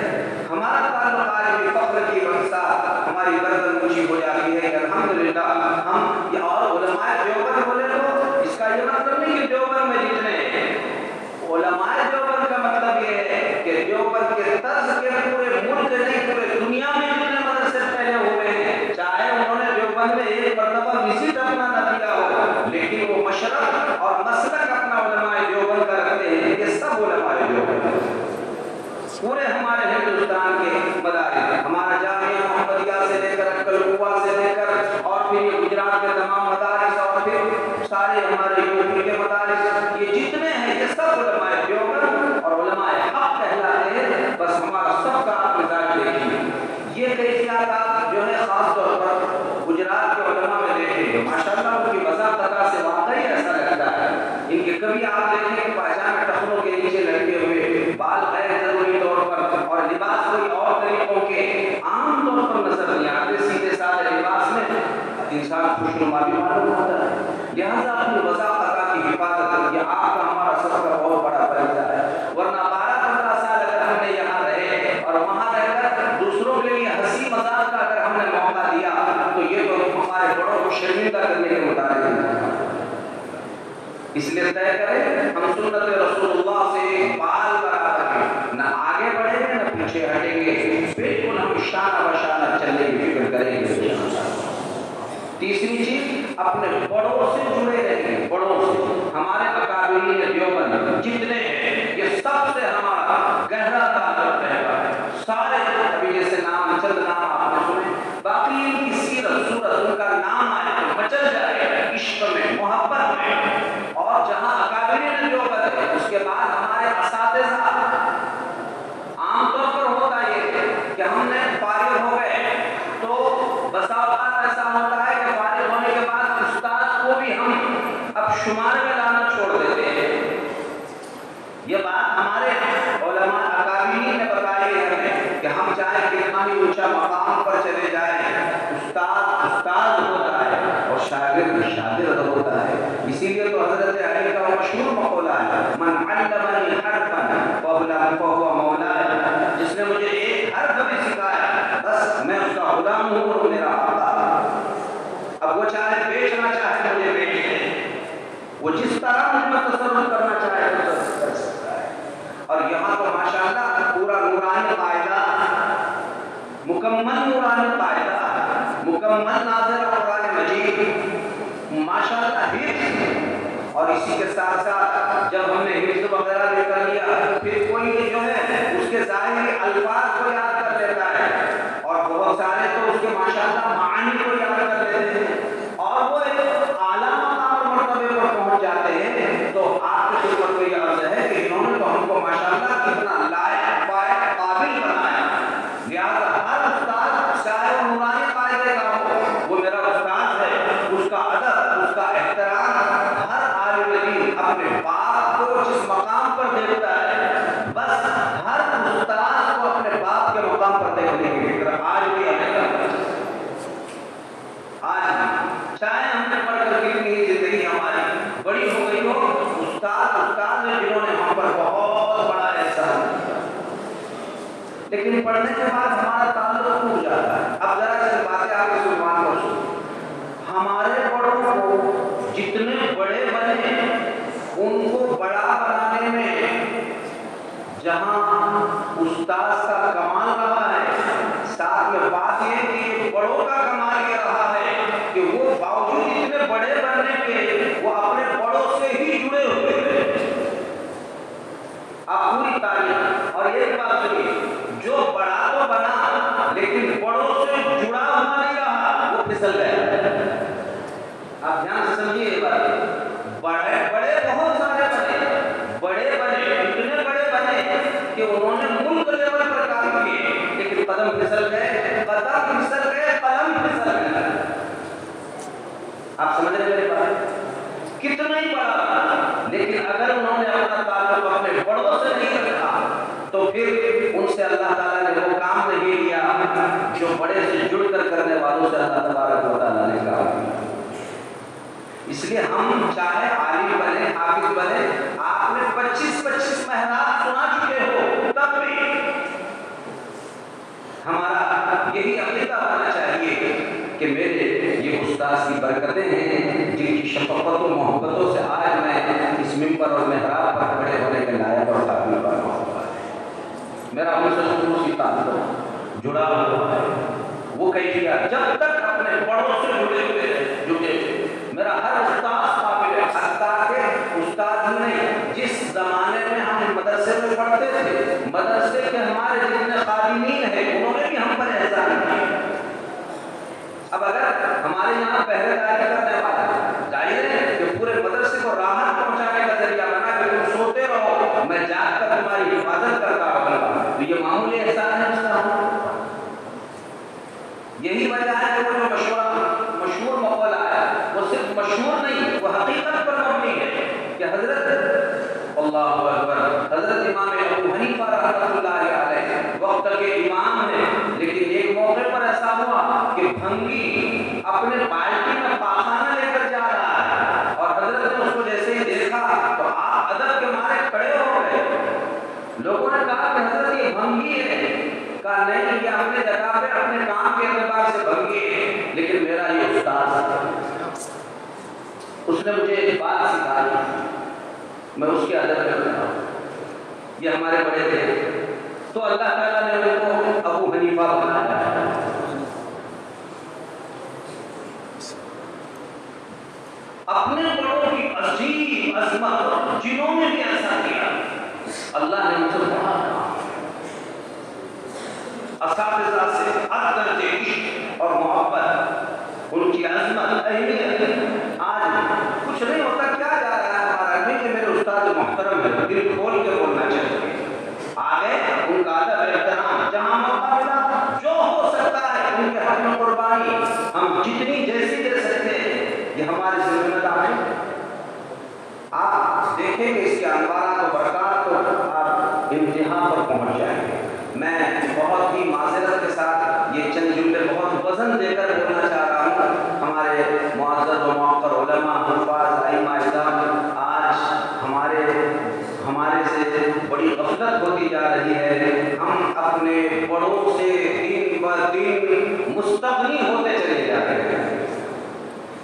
ہمارا تعلق آج بھی فخر کی منصا ہماری گردن اونچی ہو جاتی ہے کہ الحمدللہ ہم اور علماء دیوبند بولے تو اس کا یہ مطلب نہیں کہ دیوبند میں جتنے علماء دیوبند کا مطلب یہ ہے کہ دیوبند کے طرز کے پورے ملک نہیں پورے دنیا میں جتنے مدرسے پھیلے ہوئے ہیں، چاہے انہوں نے دیوبند میں ایک مرتبہ وزٹ اپنا نہ دیا ہو، لیکن وہ مشرق اور مسلک اپنا علماء دیوبند کا رکھتے ہیں. یہ سب علماء دیوبند پورے ہمارے ہندوستان کے مدارس، ہمارا جامعہ محمدیہ سے لے کر کلکوا سے لے کر اور پھر یہ گجرات کے تمام مدارس اور پھر سارے ہمارے یوپی کے مدارس، یہ جتنے ہیں یہ سب علماء دیوبند اور علماء حق کہلاتے ہیں. بس ہمارا سب کا آپ مزاج دیکھیے. یہ کیفیات آپ جو ہے خاص طور پر گجرات کے علماء میں دیکھیں گے، ماشاءاللہ ان کی وضاحت سے واقعی ایسا لگتا ہے. ان کے کبھی آپ دیکھیں کہ پاجامے ٹخنوں کے نیچے لٹکے ہوئے، بال غیر ضروری طور پر اور لباس کوئی اور طریقوں کے عام طور پر نظر نہیں آتے. سیدھے سادے لباس میں انسان خوشنما بھی معلوم ہوتا ہے. لہٰذا اپنی وضاحت کی حفاظت یہ آپ کا ہمارا سب کا بہت بڑا فریضہ ہے. ورنہ 12-15 سال اگر ہم نے یہاں رہے اور وہاں رہ کر دوسروں کے لیے ہنسی مذاق کا اگر ہم نے موقع دیا تو یہ تو ہمارے بڑوں کو شرمندہ کرنے کے مطابق ہے. اس لیے طے کریں ہم سنت رسول اللہ سے بال برابر ہیں، نہ آگے بڑھیں گے نہ پیچھے ہٹیں گے، بالکل ہم شانہ بشانہ چلنے کی فکر کریں گے. تیسری چیز اپنے بڑوں سے جڑے رہیں. بڑوں سے ہمارے اکابرین دیوبند جتنے ہیں یہ سب سے ہمارا گہرا تعلق رہتا ہے. سارے ابھی جیسے نام چند نام آپ نے سنے، باقی ان کی سیرت صورت ان کا نام آئے تو مچل جائے عشق میں محبت میں. اور جہاں اکابرین دیوبند ہے اس کے بعد ہمارے اساتذہ، عام طور پر ہوتا یہ کہ ہم نے فارغ ہو گئے تو بسا اوقات ایسا ہوتا ہے کہ فارغ ہونے کے بعد استاد کو بھی ہم اب شمار میں لانا چھوڑ دیتے ہیں. یہ بات ہمارے علماء اکابرین نے بتائی ہے ہمیں کہ ہم چاہے کتنا ہی اونچا مقام پر چلے جائیں، استاد استاد ہوتا ہے اور شاگرد شاگرد ہوتا ہے. اسی لیے تو حضرت علی کا مشہور مقولہ ہے من علمنی حرفا فهو مولاي، جس نے مجھے ایک حرف بھی سکھایا بس میں اس کا غلام ہوں اور میرا آقا. اب وہ چاہے بیچنا چاہے مجھے بیچ دے، وہ جس طرح مجھ میں تصرف کرنا چاہے تصرف کر سکتا ہے. اور یہاں تو ماشاءاللہ پورا نورانی قاعدہ، مکمل نورانی قاعدہ، مکمل نازل قرآن مجید، ماشاءاللہ حفظ. اور اسی کے ساتھ ساتھ جب ہم نے حفظ وغیرہ بھی کر لیا پھر کوئی جو ہے اس کے ظاہری الفاظ کو یاد کر لیتا ہے اور بہت سارے تو اس کے ماشاءاللہ معانی کو یاد کر لیتے ہیں اور وہ ایک اعلیٰ مقام اور مرتبے پر پہنچ جاتے ہیں. تو آپ کی خدمت کو یہ عرض ہے کہ انہوں نے تو ہم کو ماشاءاللہ کتنا لائق فائق قابل بنایا. لہٰذا ہر استاد چاہے وہ نورانی قاعدے کا ہو، وہ میرا استاد ہے، اس کا ادب اس کا احترام ہر لیکن پڑھنے کے بعد ہمارا تعلق ٹوٹ جاتا ہے. اب ذرا سی باتیں آپ کے سلمان پر سنو. ہمارے بڑوں کو جتنے بڑے بنے ان کو بڑا بنانے میں جہاں استاذ کا کمال رہا ہے، ساتھ میں بات یہ کہ بڑوں کا کمال یہ رہا ہے کہ وہ باوجود اتنے بڑے بننے کے وہ اپنے بڑوں سے ہی جڑے ہوئے ہیں. آپ پوری تاریخ اور یہ بات سنیے، جو بڑا تو بنا لیکن بڑوں سے جڑا ہوا نہیں رہا، وہ پھسل گیا. آپ دھیان سے سمجھیے یہ بات. بڑے بڑے بہت سارے بنے اتنے بڑے بنے کہ انہوں نے ملک لیول پر کام کیے، لیکن قدم پھسل گئے، قلم پھسل گئے. آپ سمجھ رہے میری بات؟ کتنا ہی بڑا، لیکن اگر انہوں نے اپنا تعلق اپنے بڑوں سے نہیں رکھا تو پھر ان سے اللہ تعالیٰ نے وہ کام نہیں لیا جو بڑے سے جڑ کر کرنے والوں سے اللہ تبارک و تعالیٰ نے کام کیا. اس لیے ہم چاہے عالم بنے، حافظ بنے، آپ نے 25 محراب سنا چکے ہو، تب بھی ہمارا یہی عقیدہ ہونا چاہیے کہ میرے یہ استاذ کی برکتیں ہیں جن کی شفقت و محبتوں سے آج میں اس ممبر اور محراب پر کھڑے ہونے کے لائق اور قابل بنا ہوا ہے. میرا ان سے شروع سے تعلق جڑا ہوا ہے. وہ کیفیت جب تک اپنے بڑوں سے جڑے میرا ہر استاذ قابل ہے. حتیٰ کہ استاد ہی نہیں، جس زمانے میں ہم مدرسے میں پڑھتے تھے، مدرسے کے ہمارے جتنے خادمین ہیں انہوں نے بھی ہم پر احسان کیا. اب اگر ہمارے یہاں پہرے داری کرنے والا ظاہر ہے کہ پورے مدرسے کو راحت پہنچانے کا ذریعہ بنا کہ تم سوتے رہو، میں جاگ کر تمہاری حفاظت کرتا ہوں، تو یہ معمولی احسان ہے اس کا. یہی وجہ ہے کہ وہ جو مشہور مقولہ ہے وہ صرف مشہور نہیں، وہ حقیقت پر مبنی ہے کہ حضرت اللہ اکبر حضرت امام ابو حنیفہ رحمۃ اللہ علیہ وقت کے امام ہیں، لیکن ایک موقع پر ایسا ہوا کہ بھنگی اپنے بالٹی میں پاخانہ لے کر جا رہا ہے اور حضرت نے اس کو جیسے ہی دیکھا تو آپ ادب کے مارے کھڑے ہو گئے. لوگوں نے کہا کہ حضرت یہ بھنگی ہے. کہا نہیں، یہ اپنے جگہ پہ اپنے کام کے اعتبار سے بھنگی ہے، لیکن میرا یہ استاد ہے، اس نے مجھے ایک بات سکھائی، میں اس کے ادب کرتا ہوں. یہ ہمارے بڑے تھے تو اللہ تعالیٰ نے ان کو ابو حنیفہ بنایا. اپنے بڑوں کی عظیم عظمت جنہوں نے بھی ایسا کیا، اللہ نے ان سے بڑا اساتذہ سے ہر درجے عشق اور محبت، ان کی عظمت اہمیت آج کچھ نہیں ہوتا. کیا جا رہا ہے ہمارا نہیں کہ میرے استاد محترم ہے، دل کھول کے بولنا چاہیے. آگے ان کا ادب احترام جہاں موقع ملا جو ہو سکتا ہے ان کے حق میں قربانی ہم جتنی جیسی دے سکتے ہیں، یہ ہماری ذمہ داری ہے. آپ دیکھیں کہ اس کے انوارات و برکات تو آپ امتحان پر پہنچ جائیں گے. میں بہت ہی معذرت کے ساتھ یہ چند جملے بہت وزن دے کر بولنا چاہ رہا ہوں. ہمارے معزز و موقر علماء، حفاظ، ائمہ اعظام آج ہمارے سے بڑی غفلت ہوتی جا رہی ہے. ہم اپنے بڑوں سے دن بہ دن مستغنی ہوتے چلے جا رہے ہیں.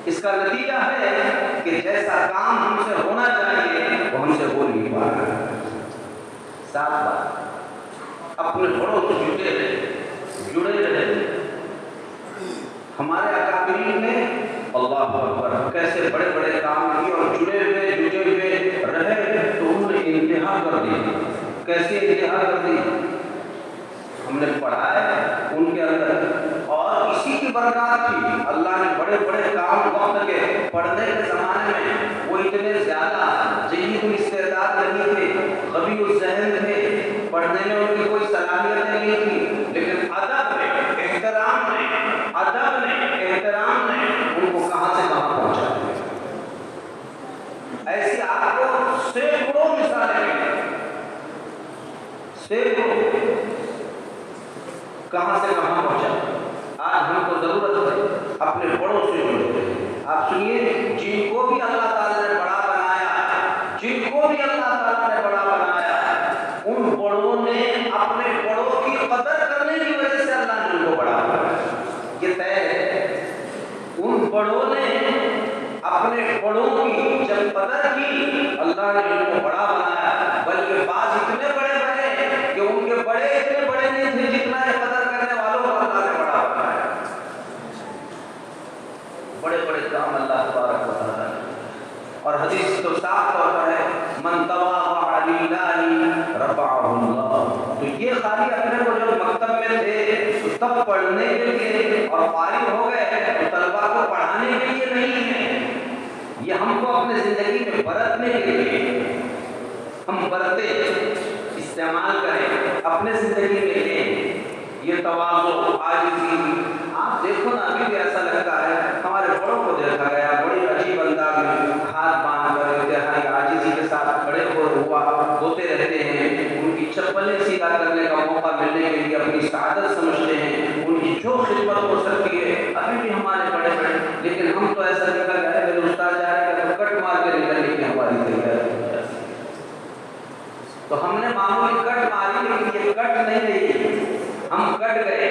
اس کا نتیجہ ہے کہ جیسا کام ہم سے ہونا چاہیے وہ ہم سے ہو نہیں پا رہا ہے. ساتھ بات اپنے بڑوں سے جڑے رہے. ہمارے اکابرین نے اللہ اکبر کیسے بڑے بڑے کام کیے اور جڑے ہوئے رہے تو انہوں نے انتہا کر دی. کیسے انتہا کر دی؟ ہم نے پڑھا ہے ان کے اندر اور اسی کی برکات تھی. اللہ نے بڑے بڑے کام وقت کے پڑھنے کے زمانے میں وہ اتنے زیادہ جید الاستعداد نہیں تھے، قوی الذہن تھے، پڑھنے میں ان کی کوئی صلاحیت نہیں تھی، لیکن ادب نے احترام نے ان کو کہاں سے کہاں پہنچا دیا. ایسی آپ کو سینکڑوں مثالیں ملیں، سینکڑوں کہاں سے کہاں پہنچا. آج ہم کو ضرورت ہے اپنے بڑوں سے جڑے. آپ سنیے، جن کو بھی اللہ تعالیٰ نے بڑا بنایا، ان بڑوں نے اپنے بڑوں کی قدر بڑوں نے اپنے بڑوں کی جب قدر کی اللہ نے ان کو بڑا بنایا، بلکہ بعض اتنے بڑے بنے کہ ان کے بڑے اتنے بڑے نہیں تھے جتنا یہ قدر کرنے والوں کو اللہ نے بڑا بنایا۔ بڑے بڑے کام اللہ تبارک و تعالیٰ نے، اور حدیث تو صاف طور پر ہے من تواضع للہ رفعہ اللہ۔ تو یہ خالی اپنے کو جو مکتب میں تھے تو تب پڑھنے کے لیے اور فارغ ہو گئے تو طلبا کو پڑھانے کے لیے نہیں ہے، یہ ہم کو اپنے زندگی میں برتنے کے لیے، ہم برتے استعمال کریں اپنے زندگی میں لیں۔ یہ تواضع، عاجزی، آپ دیکھو نا ابھی بھی ایسا لگتا ہے، ہمارے بڑوں کو دیکھا گیا بڑی عجیب انداز میں ہاتھ باندھ کر انتہائی عاجزی کے ساتھ کھڑے ہوتے رہتے ہیں، ان کی چپلیں سیدھا کرنے کا موقع ملنے کے لیے اپنی سعادت سمجھتے ہیں، ان کی جو خدمت ہو سکتی ہے ابھی بھی ہمارے بڑے بڑے، لیکن ہم تو ایسا نکل گئے میرے استاد جا رہے ہیں تو کٹ مار کے نکلنے کی ہماری تیاری ہے۔ تو ہم نے معمولی کٹ ماری لیکن یہ کٹ نہیں رہی، ہم کٹ گئے۔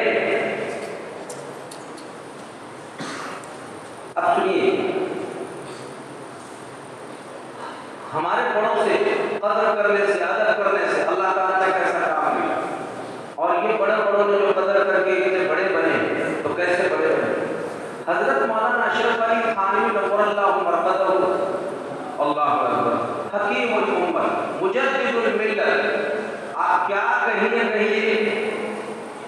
اب سنیے، ہمارے بڑوں سے قدر کرنے سے، ادب کرنے سے اللہ تعالیٰ نے کیسا کام کیا، اور یہ بڑے بڑوں نے جو قدر کر کے اتنے بڑے بنے تو کیسے بڑے بنے۔ حضرت مولانا اشرف علی تھانوی نور اللہ مرقدہ، اللہ اکبر، حکیم الامت، مجدد الملت، آپ کیا کہیے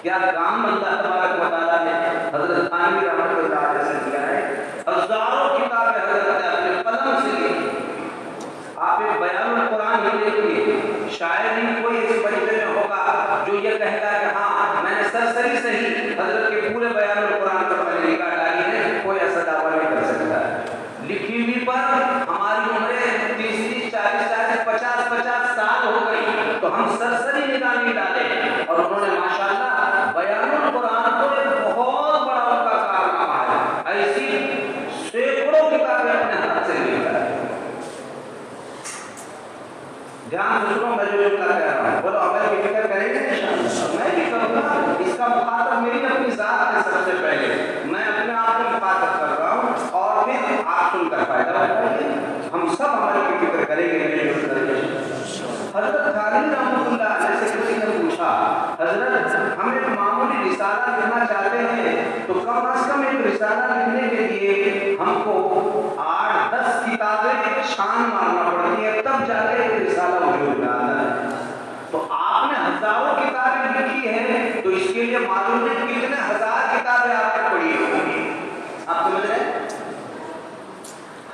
کیا کام اللہ تبارک و تعالیٰ نے حضرت تھانوی رحمۃ اللہ علیہ سے کیا ہے۔ ہزاروں کتابیں حضرت نے اپنے قلم سے لکھی۔ آپ ایک بیان القرآن ہی دیکھیے، شاید ہی کوئی اس مجمع میں ہوگا جو یہ کہتا ہے کہ ہاں میں نے سرسری سے ہی حضرت کے پورے بیان القرآن پر میں نے نگاہ ڈالی ہے، کوئی ایسا دعویٰ نہیں کر سکتا ہے۔ لکھی ہوئی پر ہماری عمریں 30 40 50 سال ہو گئی تو ہم سرسری نگاہ نہیں ڈالے، اور انہوں نے ماشاءاللہ بیان القرآن کو ایک بہت بڑا ان کا کارنامہ ہے، ایسی سینکڑوں کتابیں اپنے ہاتھ سے لکھا ہے۔ دھیان سے سنو، میں جو کہہ رہا ہوں بولو عمل کی فکر کریں گے انشاءاللہ، میں بھی کروں گا، اس کا مخاطب میری اپنی ذات ہے، سب سے پہلے میں اپنے آپ کو مخاطب کر رہا ہوں، اور پھر آپ سن کر فائدہ اٹھائیں گے، ہم سب عمل کی فکر کریں گے۔ حضرت تھانوی رحمۃ اللہ علیہ سے کسی نے پوچھا، حضرت ہم ایک معمولی رسالہ لکھنا چاہتے ہیں تو کم از کم ایک رسالہ لکھنے کے لیے ہم کو 8-10 کتابیں چھان مارنا پڑتی ہے، تب جا کے ایک رسالہ وجود میں آتا ہے۔ تو آپ نے ہزاروں کتابیں لکھی ہیں تو اس کے لیے معلوم ہے کتنے ہزار کتابیں آپ نے پڑھی ہوگی، آپ سمجھ رہے ہیں؟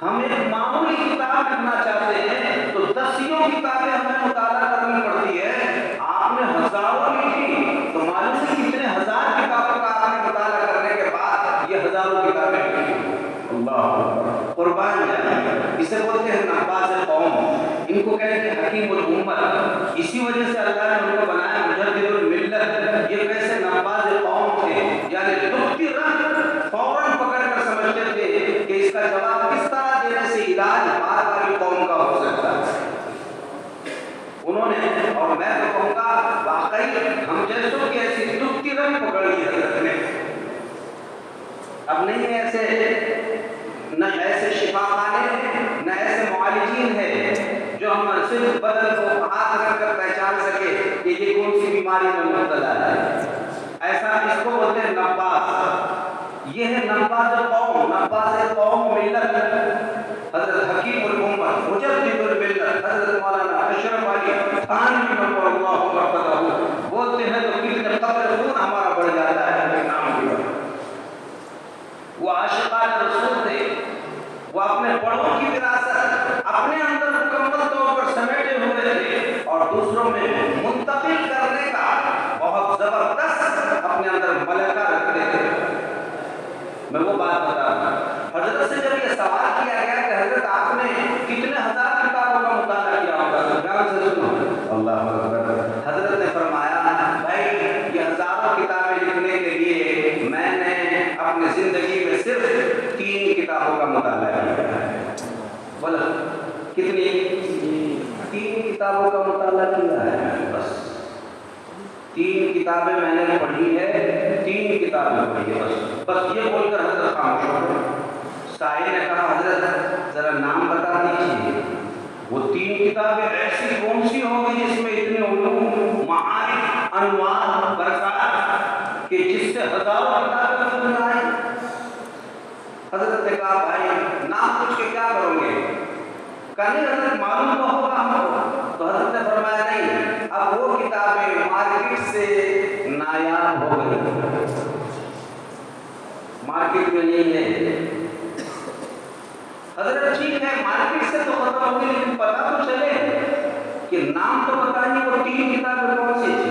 ہم ایک معمولی کتاب لکھنا چاہتے ہیں تو 10 کتابیں ہمیں مطالعہ کرنی پڑتی ہے، آپ نے ہزاروں لکھی تو معلوم ہے کتنے ہزار کتابوں کا آپ نے مطالعہ کرنے کے بعد یہ ہزاروں کتابیں لکھی۔ اللہ قربان جائے، اسے بولتے ہیں نباز قوم، ان کو کہتے ہیں حکیم الامت، اسی وجہ سے اللہ نے ان کو بنایا مجدد الملت۔ یہ کیسے نباز قوم تھے، یعنی دکھتی رنگ فوراً پکڑ کر سمجھتے تھے کہ اس کا جواب کس طرح دینے سے علاج بار بار قوم کا ہو سکتا ہے۔ انہوں نے، اور میں تو کہوں گا واقعی ہم جیسوں کی ایسی دکھتی رنگ پکڑ لی حضرت نے۔ اب نہیں ایسے، نہ ایسے شفا خانے ہیں، نہ ایسے معالجین ہیں جو ہم صرف بدن کو ہاتھ رکھ کر پہچان سکے کہ یہ کون سی بیماری میں مبتلا ہے۔ ایسا اس کو بولتے ہیں نباز، یہ ہے نباز قوم، نباز قوم ملت حضرت حکیم الامت، مجدد الملت حضرت مولانا اشرف علی تھانوی نور اللہ مرقدہ بولتے ہیں تو کتنے قطرے خون ہمارا بڑھ جاتا ہے نام کی۔ وہ عاشقان رسول تھے، وہ اپنے بڑوں کی وراثت اپنے اندر مکمل طور پر سمیٹے ہوئے تھے، اور دوسروں میں منتقل کرنے کا بہت زبردست اپنے اندر ملکہ رکھتے تھے۔ میں وہ بات بتا رہا ہوں، حضرت سے جب یہ سوال کیا گیا کہ حضرت آپ نے کتنے ہزار کتابوں کا مطالعہ کیا ہوگا، دھیان سے سنو، اللہ اکبر، حضرت نے فرمایا بھائی یہ ہزاروں کتابیں لکھنے کے لیے میں نے اپنی زندگی میں صرف 3 کتابوں کا مطالعہ کیا ہے۔ بولا کتنی؟ 3 کتابوں کا مطالعہ کیا ہے، بس 3 کتابیں میں نے پڑھی ہے، 3 کتابیں پڑھی ہے، بس یہ بول کر حضرت خاموش ہو گئے۔ سائل نے کہا حضرت ذرا نام بتا دیجیے، وہ 3 کتابیں ایسی کون سی ہوگی جس میں اتنے علوم، معارف، انوار، برکات کہ جس سے ہزاروں کتابیں بن آئی؟ حضرت نے کہا بھائی نام پوچھ کے کیا کرو گے؟ کہا نہیں حضرت معلوم تو ہوگا ہم کو۔ تو حضرت نے فرمایا نہیں، اب وہ کتابیں مارکیٹ سے نایاب ہو گئی، مارکیٹ میں نہیں ہے۔ حضرت ٹھیک ہے مارکیٹ سے تو ختم ہو گئی، لیکن پتا تو چلے کہ نام تو بتائیے وہ 3 کتابیں کون سی تھی؟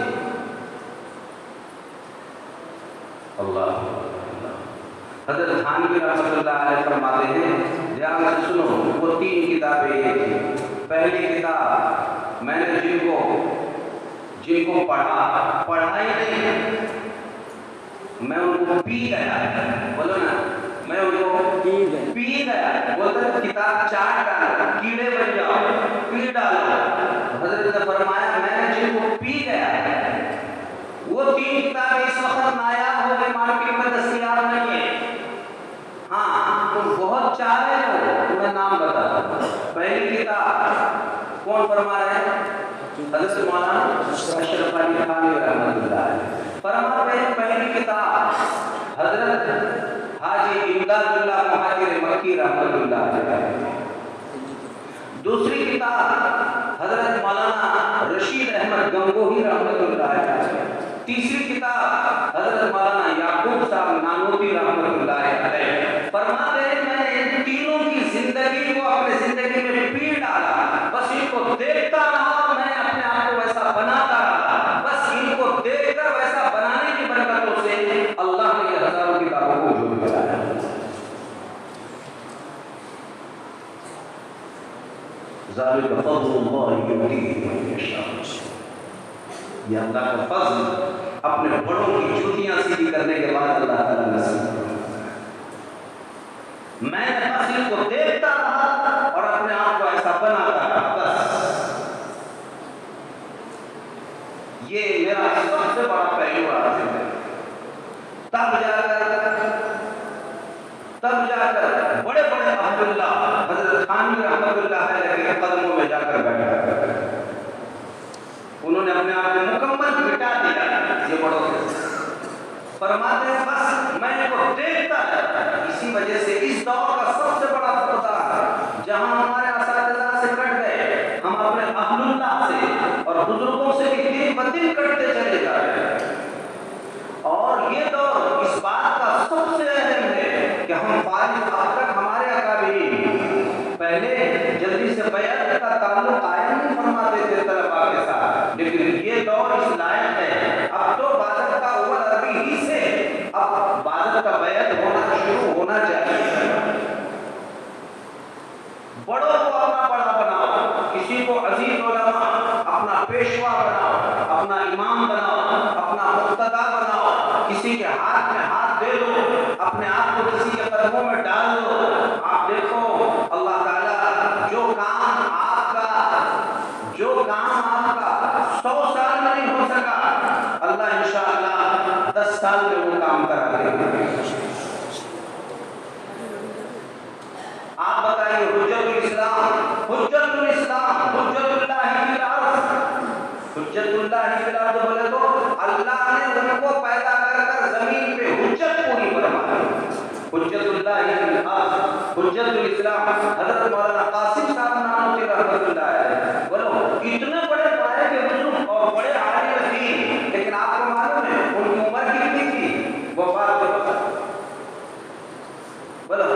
اللہ حضرت تھانوی رحمۃ اللہ علیہ فرماتے ہیں دھیان سے سنو، وہ 3 کتابیں یہ تھی۔ پہلی کتاب میں نے جن کو پڑھا ہی نہیں، میں ان کو پی گیا، بولو نا میں ان کو پی گیا، بولتا کتاب چاٹ ڈالو، کیڑے بن جاؤ، پی ڈالو۔ حضرت نے فرمایا میں نے جن کو پی گیا وہ 3 کتابیں اس وقت نایاب ہو گئی، مارکیٹ میں دستیاب نہیں ہے۔ ہاں تم بہت چاہ رہے ہو میں نام بتاتا ہوں۔ پہلی کتاب کون فرما رہے ہیں؟ حضرت مولانا اشرف علی تھانوی رحمۃ اللہ علیہ فرماتے ہیں پہلی کتاب حضرت حاجی امداد اللہ مہاجر مکی رحمۃ اللہ علیہ، دوسری کتاب حضرت مولانا رشید احمد گنگوہی رحمۃ اللہ علیہ، تیسری کتاب حضرت مولانا یعقوب صاحب نانوتوی رحمۃ اللہ علیہ۔ فرماتے ہیں میں نے ان تینوں کی زندگی کو اپنے زندگی میں پی ڈالا، بس ان کو دیکھتا رہا، میں اپنے آپ کو ویسا بناتا رہا، بس ان کو دیکھ کر ویسا بنانے کی برکتوں سے اللہ نے یہ ہزاروں کتابوں کو وجود میں لایا۔ ذالک فضل اللہ یؤتیہ من یشاء، یہ اللہ کا فضل اپنے بڑوں کی جوتیاں سیدھی کرنے کے بعد اللہ تعالیٰ نصیب۔ میں نے بس ان کو دیکھتا رہا اور اپنے آپ کو ایسا بناتا رہا، بس یہ میرا سب سے بڑا پہلو رہا زندگی۔ تب جا کر بڑے بڑے اہل اللہ حضرت تھانوی رحمۃ اللہ علیہ کے قدموں میں جا کر بیٹھا، انہوں نے اپنے آپ کو مکمل مٹا دیا یہ بڑوں سے۔ فرماتے ہیں بس میں ان کو دیکھتا رہتا، اسی وجہ سے اس دور کا سب سے بڑا خطا ہے جہاں ہمارے اساتذہ سے کٹ گئے، ہم اپنے اہل اللہ سے اور بزرگوں سے بھی دن بدن کٹتے چلے جا رہے ہیں۔ اور یہ دور اس بات کا سب سے اہم ہے کہ ہم فارغ اب تک ہمارے اکابرین پہلے جلدی سے بیعت کا تعلق قائم نہیں فرماتے تھے طلباء کے ساتھ، لیکن یہ دور اس لائق ہے اب تو عبادت کا اول عربی ہی سے اب عبادت کا بیعت ہونا شروع ہونا چاہیے۔ بڑوں کو اپنا بڑا بناؤ، کسی کو عزیز علماء اپنا پیشوا بناؤ، اپنا امام بناؤ، اپنا مقتدا بناؤ، کسی کے ہاتھ میں ہاتھ دے دو، اپنے آپ کو کسی کے قدموں میں ڈال دو۔ آپ دیکھو اللہ تعالیٰ جو کام آپ کا 100 سال میں نہیں ہو سکا، اللہ انشاءاللہ 10 سال میں وہ کام کرا دے گا۔ آپ بتائیے حجت الاسلام، حجت اللہ فی الارض، حجت اللہ فی الارض بولے تو اللہ نے ان کو پیدا کر زمین پہ حجت پوری فرمائی۔ حجت اللہ فی الارض، حجت الاسلام حضرت مولانا قاسم صاحب نانوتوی رحمۃ اللہ علیہ، بولو اتنے بڑے پائے کے بزرگ اور بڑے عالم دین، لیکن آپ کو معلوم ہے ان کی عمر کتنی تھی وفات کے وقت؟ بولو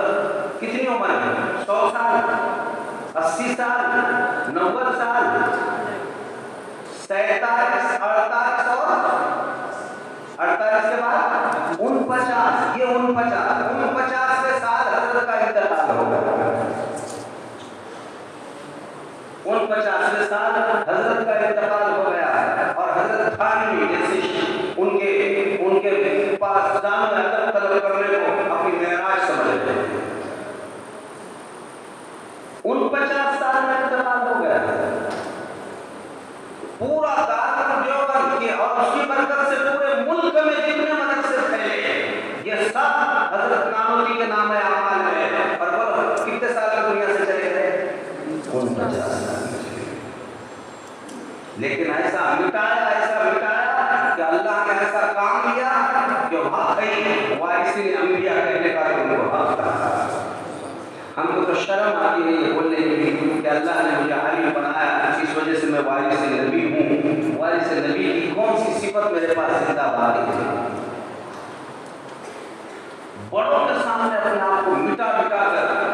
کتنی عمر ہے؟ 100 سال، 80 سال، 90 سال، 47، 48 اور 48 کے بعد 49، یہ 49 سال حضرت کا انتقال ہو گیا۔ 49 سال حضرت کا انتقال ہو گیا اور حضرت تھانوی جیسے ان کے پاس جان ادب طلب کرنے کو اپنی معراج سمجھتے ہیں۔ 49 سال میں انتقال ہو گیا، پورا دارالعلوم دیوبند کے اور اس کی برکت سے پورے ملک میں جتنے مدرسے پھیلے یہ سب حضرت نانوتوی کے نام اعمال ہے، اور کتنے سال میں دنیا سے چلے گئے؟ 49 سال میں چلے گئے۔ لیکن ایسا مٹایا کہ اللہ نے ایسا کام کیا کہ واقعی وارثین انبیاء کہنے کا ان کو حق تھا۔ ہم کو تو شرم آتی نہیں ہے بولنے کی کہ اللہ نے مجھے عالم بنایا، اس وجہ سے میں وارث نبی ہوں۔ وارث نبی کی کون سی صفت میرے پاس زندہ باقی ہے؟ بڑوں کے سامنے اپنے آپ کو مٹا کر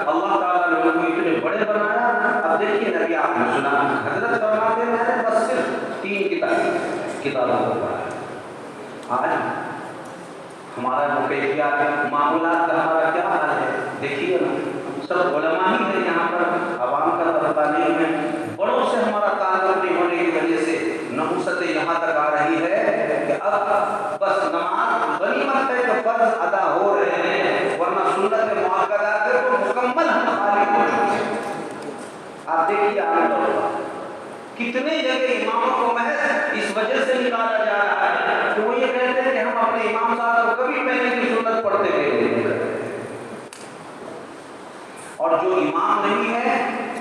اللہ تعالیٰ نے ان کو اتنے بڑے بنایا۔ اب دیکھیے نبی آپ نے سنا، حضرت فرماتے ہیں میں نے بس صرف 3 کتابوں کو پڑھا۔ آج ہمارا مکیفیات معاملات کا ہمارا کیا حال ہے؟ دیکھیے نا، سب علماء ہی ہے یہاں پر، عوام کا طبقہ نہیں ہے۔ بڑوں سے ہمارا تعلق نہیں ہونے کی وجہ سے نحوست یہاں تک آ رہی ہے کہ اب بس نماز غنیمت ہے کہ فرض ادا ہو رہے ہیں، ورنہ سنت مؤکدات کو مکمل ہم خالی ہو چکے ہیں۔ آپ دیکھیے عام طور پر کتنے جگہ اماموں کو محض اس وجہ سے نکالا جا رہا ہے کہ وہ یہ کہتے ہیں کہ ہم اپنے امام صاحب کو کبھی پہلے کی سنت پڑھتے ہوئے، اور جو امام نہیں ہے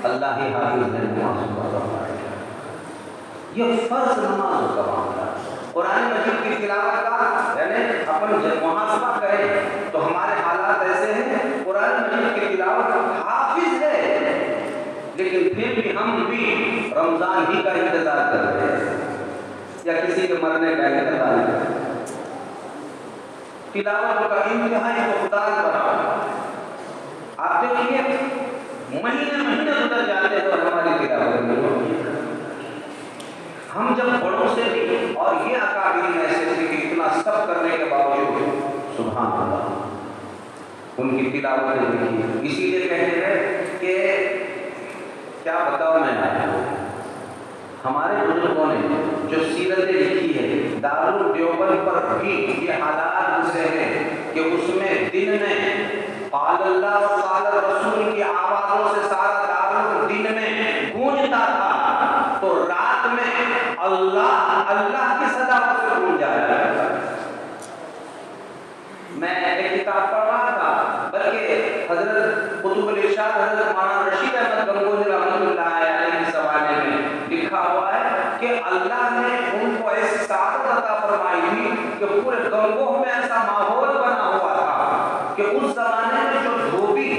اللہ ہی حافظ ہے نماز کا۔ یہ فرض نماز کا معاملہ، قرآن مجید کی تلاوت کا یعنی اپن جب محاسبہ کریں تو ہمارے حالات ایسے ہیں، قرآن مجید کی تلاوت حافظ ہے لیکن پھر بھی ہم بھی رمضان ہی کا انتظار کر رہے ہیں یا کسی کے مرنے کا انتظار کر رہے ہیں۔ تلاوت کا انتہائی مختار بنا، آپ دیکھیے مہینے گزر جاتے ہیں اور ہماری تلاوت نہیں ہوتی۔ ہم جب بڑوں سے بھی، اور یہ اکابرین ایسے تھے کہ اتنا سب کرنے کے باوجود سبحان اللہ ان کی تلاوتیں دیکھیے۔ اسی لیے کہتے ہیں کہ کیا بتاؤ میں آیا ہوں، ہمارے بزرگوں نے جو سیرتیں لکھی ہے دارالدیوبند پر بھی یہ حالات گزرے ہیں کہ اس میں دن میں قال اللہ و قال رسول کی آوازوں سے سارا دارالدین دن میں گونجتا تھا، تو رات میں اللہ کی صدا سے گونج جایا۔ میں ایک کتاب پڑھ رہا تھا، بلکہ حضرت قطب الارشاد حضرت مولانا رشید احمد گنگوہی رحمۃ اللہ علیہ کے زمانے میں لکھا ہوا ہے کہ اللہ نے ان کو ایسی سعادت عطا فرمائی تھی کہ پورے گنگوہ میں ایسا ماحول بنا ہوا تھا کہ اس زمانے میں جو دھوبی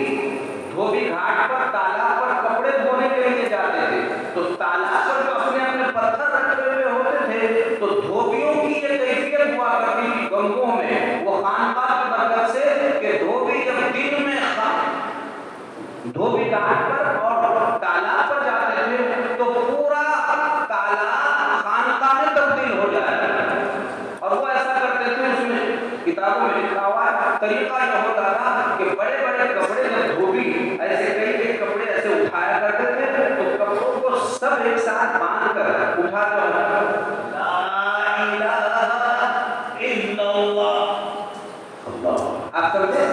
گھاٹ پر تالاب پر کپڑے دھونے کے لیے جاتے تھے تو تالاب پر جو اپنے پتھر رکھے ہوئے ہوتے تھے تو دھوبیوں کی یہ کیفیت ہوا کرتی تھی گنگوہ میں، وہ خانقاہ کی برکت سے کہ دھوبی جب دن میں دھوبی گھاٹ پر اور تالاب پر جاتے تھے تو پورا تالاب خانقاہ میں تبدیل ہو جاتا، اور وہ ایسا کرتے تھے۔ اس میں کتابوں میں لکھا ہوا طریقہ یہ ہوتا تھا کہ بڑے بڑے کپڑے جب دھوبی ایسے کئی کپڑے ایسے اٹھایا کرتے تھے تو کپڑوں کو سب ایک ساتھ باندھ کر اٹھا کر لا الہ الا اللہ، آپ سمجھے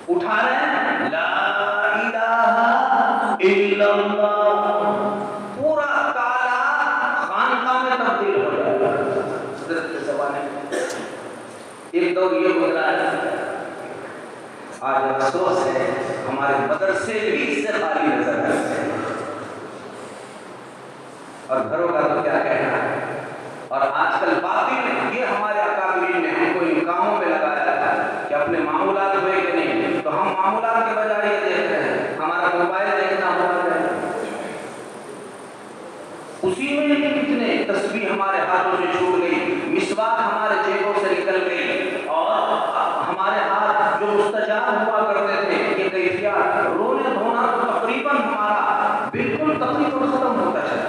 اٹھا رہے ہیں لا الہ الا اللہ، پورا تالاب خانقاہ میں تبدیل ہو جاتا ہے۔ حضرت کے زمانے میں ایک دور یہ گزرا ہے، آج افسوس ہے ہمارے مدرسے بھی اس سے خالی نظر آتے ہیں، اور گھروں کا تو کیا کہنا ہے۔ اور آج کل باطل یہ ہمارے اکابرین نے ہم کو ان کاموں میں لگایا تھا کہ اپنے معمولات ہوئے کہ نہیں، تو ہم معمولات کے بجائے یہ دیکھتے ہیں ہمارا موبائل دیکھنا ہوتا ہے، اسی میں کتنے تسبیح ہمارے ہاتھوں سے چھوٹ گئی، مسواک ہمارے جیبوں سے نکل گئی، اور ہمارے ہاتھ جو مستجاب ہوا کرتے تھے یہ کیفیات رونے دھونا تو تقریباً ہمارا بالکل تقریباً ختم ہوتا ہے۔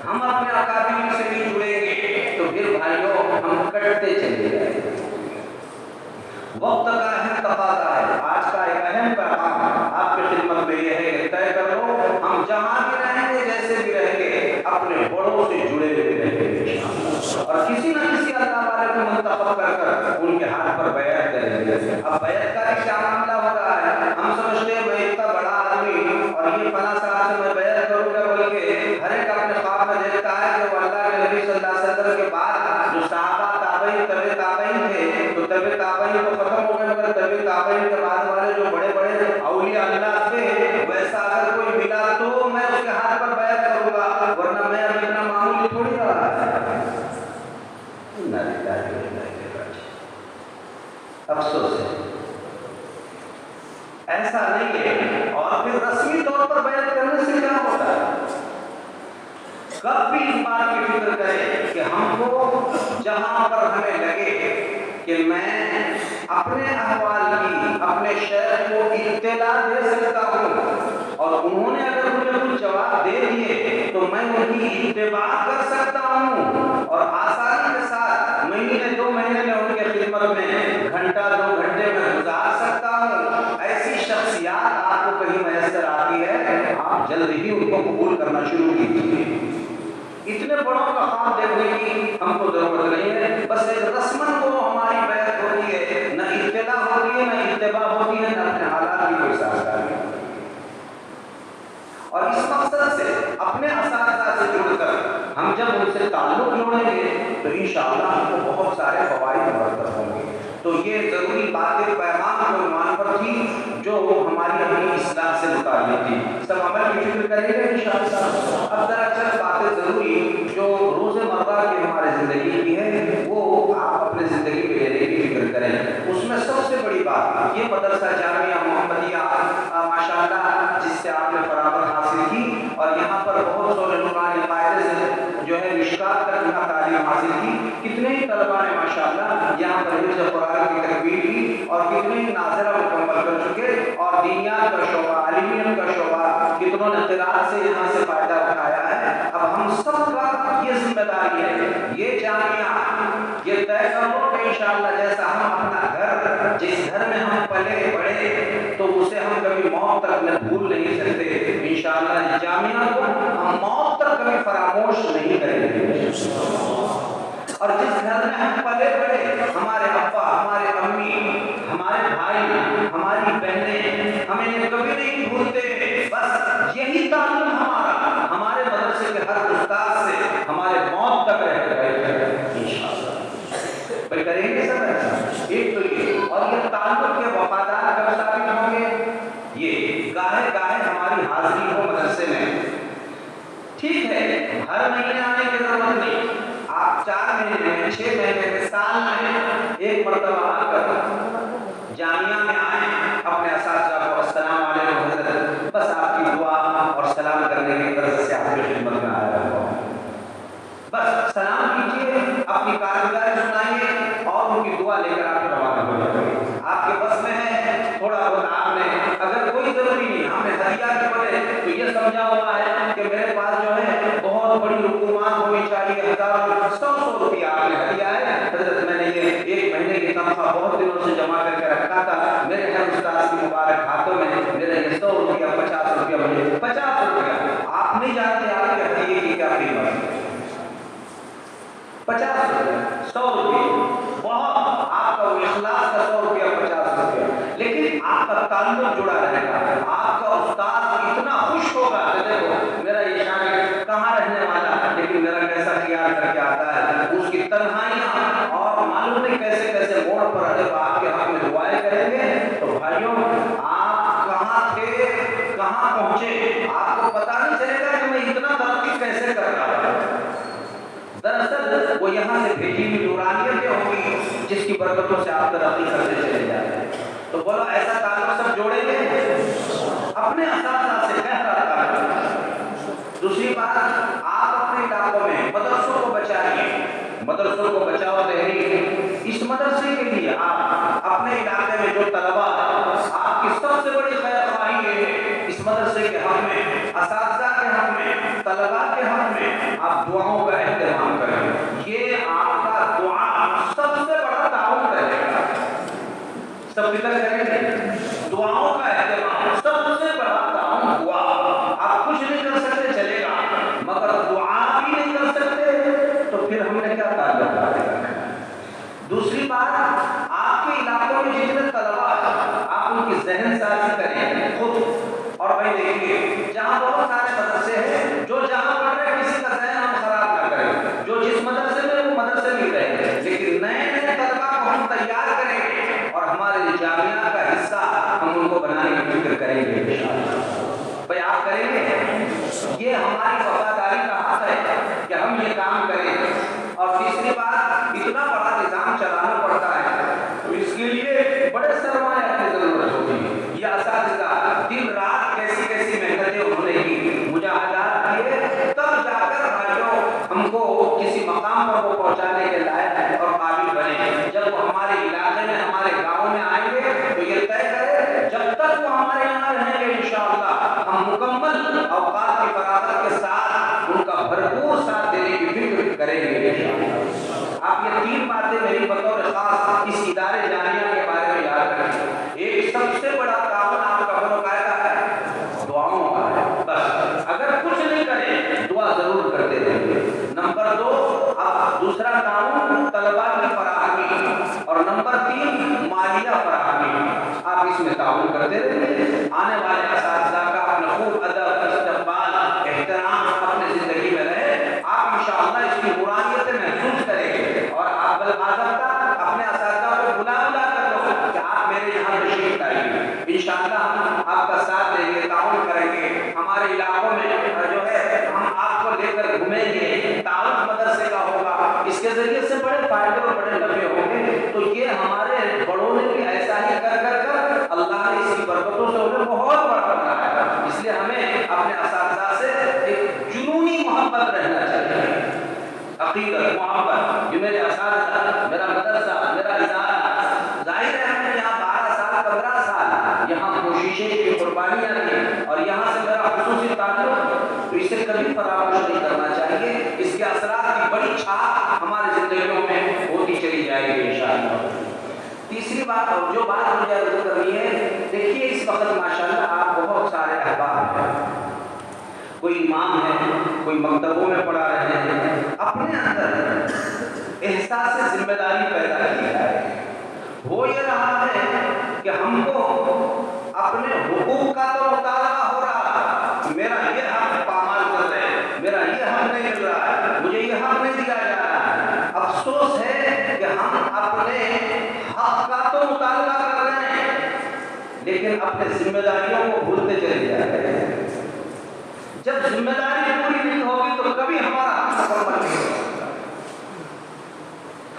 ہم اپنے اکابرین سے نہیں جڑیں گے تو پھر بھائیوں ہم کٹتے چلے جائیں گے۔ وقت کا اہم تقاضا ہے، آج کا ایک اہم پیغام آپ کی خدمت میں یہ ہے کہ طے کر لو ہم جہاں بھی رہیں گے جیسے بھی رہیں گے اپنے بڑوں سے جڑے ہوئے رہیں گے، اور کسی نہ کسی اللہ والے کو منتخب کر ان کے ہاتھ پر بیعت کریں گے۔ اب بیعت کا بھی کیا معاملہ ہو رہا ہے، ہم سمجھتے ہیں میں اتنا بڑا آدمی اور یہ فلاں صاحب سے میں بیعت کروں گا، بلکہ ہر ایک اپنے خواب میں دیکھتا ہے کہ وہ اللہ کے نبی صلی اللہ علیہ وسلم کے بعد جو صحابہ تابعین تبع تابعین تھے تو تبع تابعین تو ختم ہو گئے، مگر تبع تابعین کے بعد والے جو بڑے بڑے اولیاء فکر کریں کہ ہم کو جہاں پر ہمیں لگے کہ میں اپنے احوال کی اپنے شیخ کو اطلاع دے سکتا ہوں اور انہوں نے اگر مجھے کچھ جواب دے دیے تو میں ان کی اتباع کر سکتا ہوں اور آسانی کے ساتھ مہینے 2 مہینے میں ان کے خدمت میں گھنٹہ 2 گھنٹے میں گزار سکتا ہوں، ایسی شخصیات آپ کو کہیں میسر آتی ہے آپ جلد ہی ان کو قبول کرنا شروع کیجیے۔ اتنے بڑوں کا خواب دیکھنے کی ہم کو ضرورت نہیں ہے، بس ایک رسمن کو ہماری بیعت ہوتی ہے، نہ اطلاع ہوتی ہے نہ اتباع ہوتی ہے نہ اپنے حالات کی کوئی سازگاری۔ اور اس مقصد سے اپنے اساتذہ سے جڑ کر ہم جب ان سے تعلق جوڑیں گے تو انشاءاللہ ہم کو بہت سارے فوائد مرتب ہوں گے۔ تو یہ ضروری باتیں پیغام اور عنوان پر تھی جو ہماری اپنی اصلاح سے متعلق تھی، سب عمل کی فکر کریں گے انشاءاللہ۔ اب ذرا چند باتیں ضروری جو روز مرہ کی ہمارے زندگی کی ہے وہ آپ اپنے زندگی میں لینے کی فکر کریں۔ اس میں سب سے بڑی بات یہ مدرسہ جامعہ محمدیہ ماشاءاللہ جس سے آپ نے فراغت حاصل کی اور یہاں پر بہت سارے نورانی قاعدے سے جو ہے مشکات تک یہاں تعلیم حاصل کی، کتنے ہی طلباء نے ماشاءاللہ یہاں پر حفظ قرآن کی تکمیل کی اور کتنے ہی ناظرہ مکمل کر چکے اور دینیات کا شعبہ عالمیت کا شعبہ کتنوں نے قرآن سے یہاں سے فائدہ اٹھایا ہے۔ اب ہم سب کا یہ ذمہ داری ہے، یہ جامعہ یہ طے کرو کہ انشاءاللہ جیسا ہم اپنا گھر جس گھر میں ہم پلے بڑھے تو اسے ہم کبھی موت تک نہ بھول نہیں سکتے، انشاءاللہ اس جامعہ کو ہم موت تک کبھی فراموش نہیں کریں گے۔ اور جس گھر میں ہم پلے بڑھے ہمارے ابا ہمارے امی ہمارے بھائی ہماری بہنیں ہمیں یہ کبھی نہیں بھولتے، بس یہی تعلق ہمارا ہمارے مدرسے کے ہر استاد سے ہمارے موت تک رہے گا انشاءاللہ۔ بھائی کریں گے سب ایسا؟ ایک تو یہ، اور یہ تعلق کے وفادار کب ثابت ہوں گے؟ یہ گاہے گاہے ہماری حاضری ہو مدرسے میں، ٹھیک ہے ہر مہینے آنے کی ضرورت نہیں، آپ 4 مہینے میں 6 مہینے میں سال میں ایک مرتبہ آ کر جامعہ میں آئیں، اپنے اساتذہ کو السلام علیکم حضرت، بس آپ کی دعا اور سلام کرنے کی غرض سے آپ کی خدمت میں آیا ہوں، بس سلام کیجیے، اپنی کارگزاری سنائیے اور ان کی دعا لے کر آپ روانہ ہو جائیے۔ آپ کے بس میں ہے تھوڑا بہت آپ نے اگر کوئی ضروری نہیں ہم نے ہدیہ کی بولے تو یہ سمجھا ہوا ہے کہ میرے پاس جو ہے بہت بڑی رقومات ہونی چاہیے، 1,000 روپیہ آپ نے ہدیہ ہے حضرت، میں نے یہ 1 مہینے کی تنخواہ بہت دنوں سے جمع کر کے رکھا تھا، میرے ہر استاد کی مبارک ہاتھوں میں میرے یہ 100 روپیہ 50 روپیہ مجھے 50 روپیہ، آپ نہیں جانتے آپ کے ہدیے کی کیا قیمت ہے، 50 روپیہ 100 روپیہ بہت، آپ کا وہ اخلاص کا 100 روپیہ 50 روپیہ، لیکن آپ کا تعلق جڑا رہے گا، آپ کا استاد اتنا خوش ہوگا کہ دیکھو میرا یہ شاگرد کہاں رہنے والا ہے لیکن میرا کیسا خیال کر کے آتا ہے، اس کی تنہائیاں اور معلوم نہیں کیسے کیسے موڑ پر جب آپ کے حق میں دعائیں کریں گے تو بھائیوں آپ کہاں تھے کہاں پہنچے آپ کو پتہ نہیں چلے گا کہ میں اتنا ترقی کیسے کر رہا ہوں، دراصل وہ یہاں سے بھیجی ہوئی نورانیتیں ہوں گی جس کی برکتوں سے آپ ترقی کرتے چلے جاتے ہیں۔ تو بولو ایسا تعلق سب جوڑیں گے اپنے اساتذہ سے گہرا تعلق۔ دوسری بات آپ اپنے علاقوں میں مدرسوں کو بچائیے، مدرسوں کو بچاؤ تحریک، اس مدرسے کے لیے آپ اپنے علاقے میں جو طلباء آپ کی سب سے بڑی خیر خواہی ہے اس مدرسے کے حق میں، اساتذہ کے حق میں، طلباء کے حق میں آپ دعاؤں کا اہتمام کریں، یہ آپ کا دعا سب سے بڑا تعاون رہے گا، سب فکر کریں گے دعاؤں کا اہتمام سب سے بڑا تعاون دعا، آپ کچھ نہیں کر سکتے چلے گا مگر دعا بھی نہیں کر سکتے تو پھر ہم نے کیا تعلق رکھا۔ دوسری بات آپ کے علاقوں میں جتنے طلباء آپ ان کی ذہن سازی کریں خود، اور بھائی دیکھیے جہاں بہت سارے مدرسے ہیں جو جہاں پڑھ رہے کسی کا ذہن ہم خراب نہ کریں، جو جس مدرسے میں وہ مدرسے میں رہے، لیکن نئے نئے طلباء کو ہم تیار کریں گے اور ہمارے جامعہ کا حصہ ہم ان کو بنانے کی فکر کریں گے انشاءاللہ۔ بھائی آپ کریں گے، یہ ہماری وفاداری کا حق ہے کہ ہم یہ کام کریں۔ اور تیسری بات اتنا بڑا نظام چلانا پڑتا ہے تو اس کے لیے بڑے سرمایہ کی ضرورت ہوتی ہے، یہ اساتذہ دن رات کیسی کیسی محنتیں انہوں نے کی، مجاہدات کیے، تب جا کر بھائیوں ہم کو پہنچانے کے لائق اور قابل بنے. جب وہ ہمارے علاقے میں ہمارے گاؤں میں آئیں گے تو یہ طے کرے جب تک وہ ہمارے یہاں رہیں گے انشاءاللہ ہم مکمل اوقات کی فراغت کے ساتھ ان کا بھرپور ساتھ دینے کی فکر کریں گے انشاءاللہ. آپ یہ 3 باتیں میری بطور خاص اس ادارے جامعہ کے بارے میں یاد رکھیں. ایک سب سے بڑا تعاون آپ کا بنوائے کا ہے دعاؤں کا ہے. بس اگر کچھ نہیں کریں دعا ضرور کرتے رہیں گے. نمبر 2 اب دوسرا تعاون طلباء کی فراہمی اور نمبر 3 مالیہ فراہمی. آپ اس میں تعاون کرتے رہیں. آنے والے اساتذہ کا اپنا خوب ادب استقبال احترام اپنے زندگی میں رہے. آپ انشاءاللہ اس کی نورانیت محسوس کریں گے اور آپ بالآضابطہ اپنے اساتذہ کو بلا کر لو کہ آپ میرے یہاں تشریف لائیے. انشاءاللہ ہم آپ کا ساتھ دیں گے تعاون کریں گے. ہمارے علاقوں میں جو ہے ہم آپ کو لے کر گھومیں گے. تعارف مدرسے کا ہوگا. اس کے ذریعے سے بڑے فائدے اور بڑے نفع ہوں گے. تو یہ ہمارے بڑوں نے بھی ایسا ہی کر اللہ نے اسی برکتوں سے انہیں بہت بڑا بنایا. اس لیے ہمیں اپنے اساتذہ سے ایک جنونی محبت رہنا چاہیے. عقیدت محبت یہ میرے اساتذہ میرا مدرسہ میرا ادارہ. ظاہر ہے ہم نے یہاں 12 سال 15 سال یہاں کوششیں کی قربانیاں دی اور یہاں سے میرا خصوصی تعلق تو اسے کبھی فراموش نہیں کرنا چاہیے. اس کے اثرات کی بڑی چھاپ ہماری زندگیوں میں ہوتی چلی جائے گی انشاءاللہ. تیسری بات اور جو بات مجھے عرض کرنی ہے دیکھیے اس وقت ماشاءاللہ آپ بہت سارے احباب ہیں. کوئی امام ہے کوئی مکتبوں میں پڑھا رہے ہیں. اپنے اندر احساس ذمہ داری پیدا کی ہے. ہو یہ رہا ہے کہ ہم کو اپنے حقوق کا تو مطالبہ ہو رہا. میرا یہ حق پامال کر رہے ہیں میرا یہ حق نہیں مل رہا ہے مجھے یہ حق نہیں دیا جا رہا ہے. افسوس ہے کہ ہم اپنے حق کا تو مطالبہ کر رہے ہیں لیکن اپنے ذمہ داریوں کو بھولتے چلے جا رہے ہیں. جب ذمہ داری پوری نہیں ہوگی تو کبھی ہمارا حق مکمل نہیں ہو سکتا.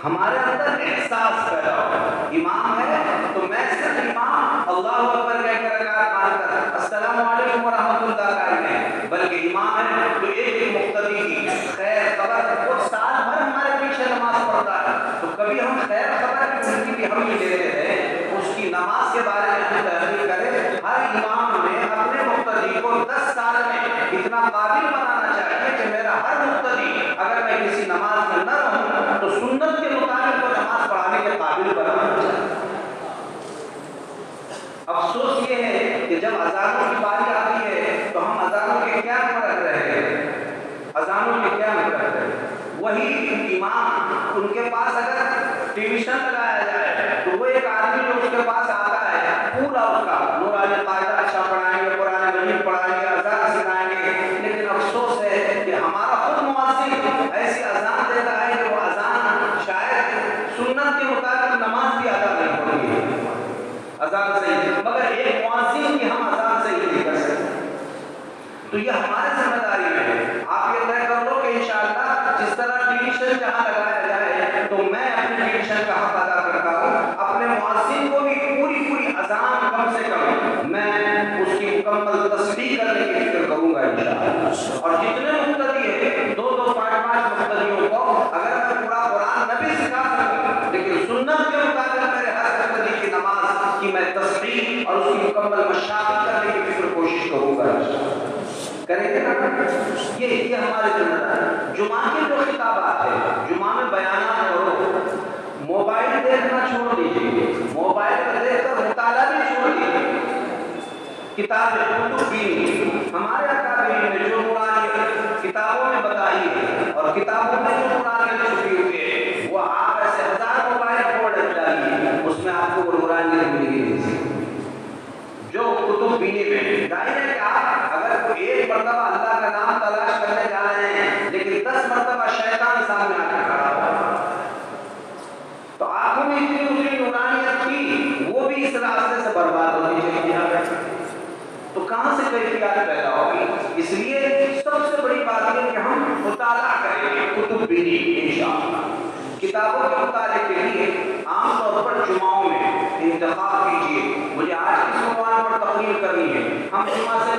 ہمارے اندر احساس پیدا ہو. امام ہے تو میں صرف امام اللہ اکبر کہہ کر رکعت مان کر السلام علیکم ورحمۃ اللہ کا نہیں بلکہ امام ہے تو ایک مقتدی کی خیر خبر وہ سال بھر ہمارے پیچھے نماز پڑھتا ہے تو کبھی ہم خیر خبر ان کی بھی ہم ہی لیتے ہیں. اس کی نماز کے بارے میں ہم تحقیق کریں. ہر امام نے اپنے مقتدی کو 10 سال میں اتنا قابل بنانا چاہیے کہ میرا ہر مقتدی اگر میں کسی نماز میں نہ رہوں تو سنت کے مطابق کو نماز پڑھانے کے قابل بنانا چاہیے. افسوس یہ ہے کہ جب اذانوں کی باری آتی ہے تو ہم اذانوں کے کیا فرق رہے ہیں. اذانوں کے کیا فرق رہے ہیں. وہی امام ان کے پاس اگر ٹیوشن لگایا جائے تو وہ ایک آدمی جو اس کے پاس آتا ہے پورا اس کا نورانی قاعدہ اچھا پڑھائیں گے قرآن مجید پڑھائیں گے اذان سکھائیں گے. لیکن افسوس ہے کہ ہمارا خود مؤذن ایسی اذان دیتا ہے کہ وہ اذان شاید سنت کے مطابق نماز بھی ادا نہیں ہوتی ہے. اذان صحیح مگر ایک مؤذن کی ہم اذان صحیح نہیں کر سکتے. تو یہ ہماری ذمہ داری ہے. آپ یہ طے کر لو کہ انشاءاللہ جس طرح ٹیوشن جہاں لگایا جائے تو میں اپنے ٹیوشن کا حق ادا کرتا ہوں. اپنے مؤذن کو بھی پوری اذان کم سے کم میں اس کی مکمل تصحیح کرنے کی فکر کروں گا انشاءاللہ. اور جتنے مقتدی ہیں 2-2 5-5 مقتدیوں کو اگر میں پورا قرآن نہ بھی سکھا سکوں لیکن سنت کے مطابق میرے ہر مقتدی کی نماز کی میں تصحیح اور اس کی مکمل مشاقت کرنے کی فکر کوشش کروں گا انشاءاللہ. کریں گے نا. یہ ہمارے ذمہ جمعہ کے جو خطابات ہیں جمعہ میں بیانات کرو. موبائل دیکھنا چھوڑ دیجیے. موبائل پر دیکھ کر مطالعہ بھی چھوڑ دیجیے. کتابیں کتب دینی ہمارے اکابرین نے جو نورانی کتابوں میں بتائی ہے اور کتابوں میں جو نورانی چھپی ہوئی ہے وہ آپ ایسے 1000 موبائل کھول ڈالیے اس میں آپ کو نورانی ملے گی. جو کتب بینی میں ظاہر ہے کہ آپ اگر کوئی ایک مرتبہ اللہ کا نام تلاش کرنے جا رہے ہیں لیکن 10 مرتبہ شیطان سامنے آ کے کھڑا ہو تو آنکھوں میں اتنی اتنی نورانیت تھی وہ بھی اس راستے سے برباد ہوتی چلی جائے تو کہاں سے کیفیات پیدا ہوگی. اس لیے سب سے بڑی بات یہ کہ ہم مطالعہ کریں کتب بینی انشاءاللہ. کتابوں کے مطالعے کے لیے عام طور پر جمعوں میں انتخاب کیجیے. مجھے آج کس عنوان پر تقریر کرنی ہے. ہم جمعہ سے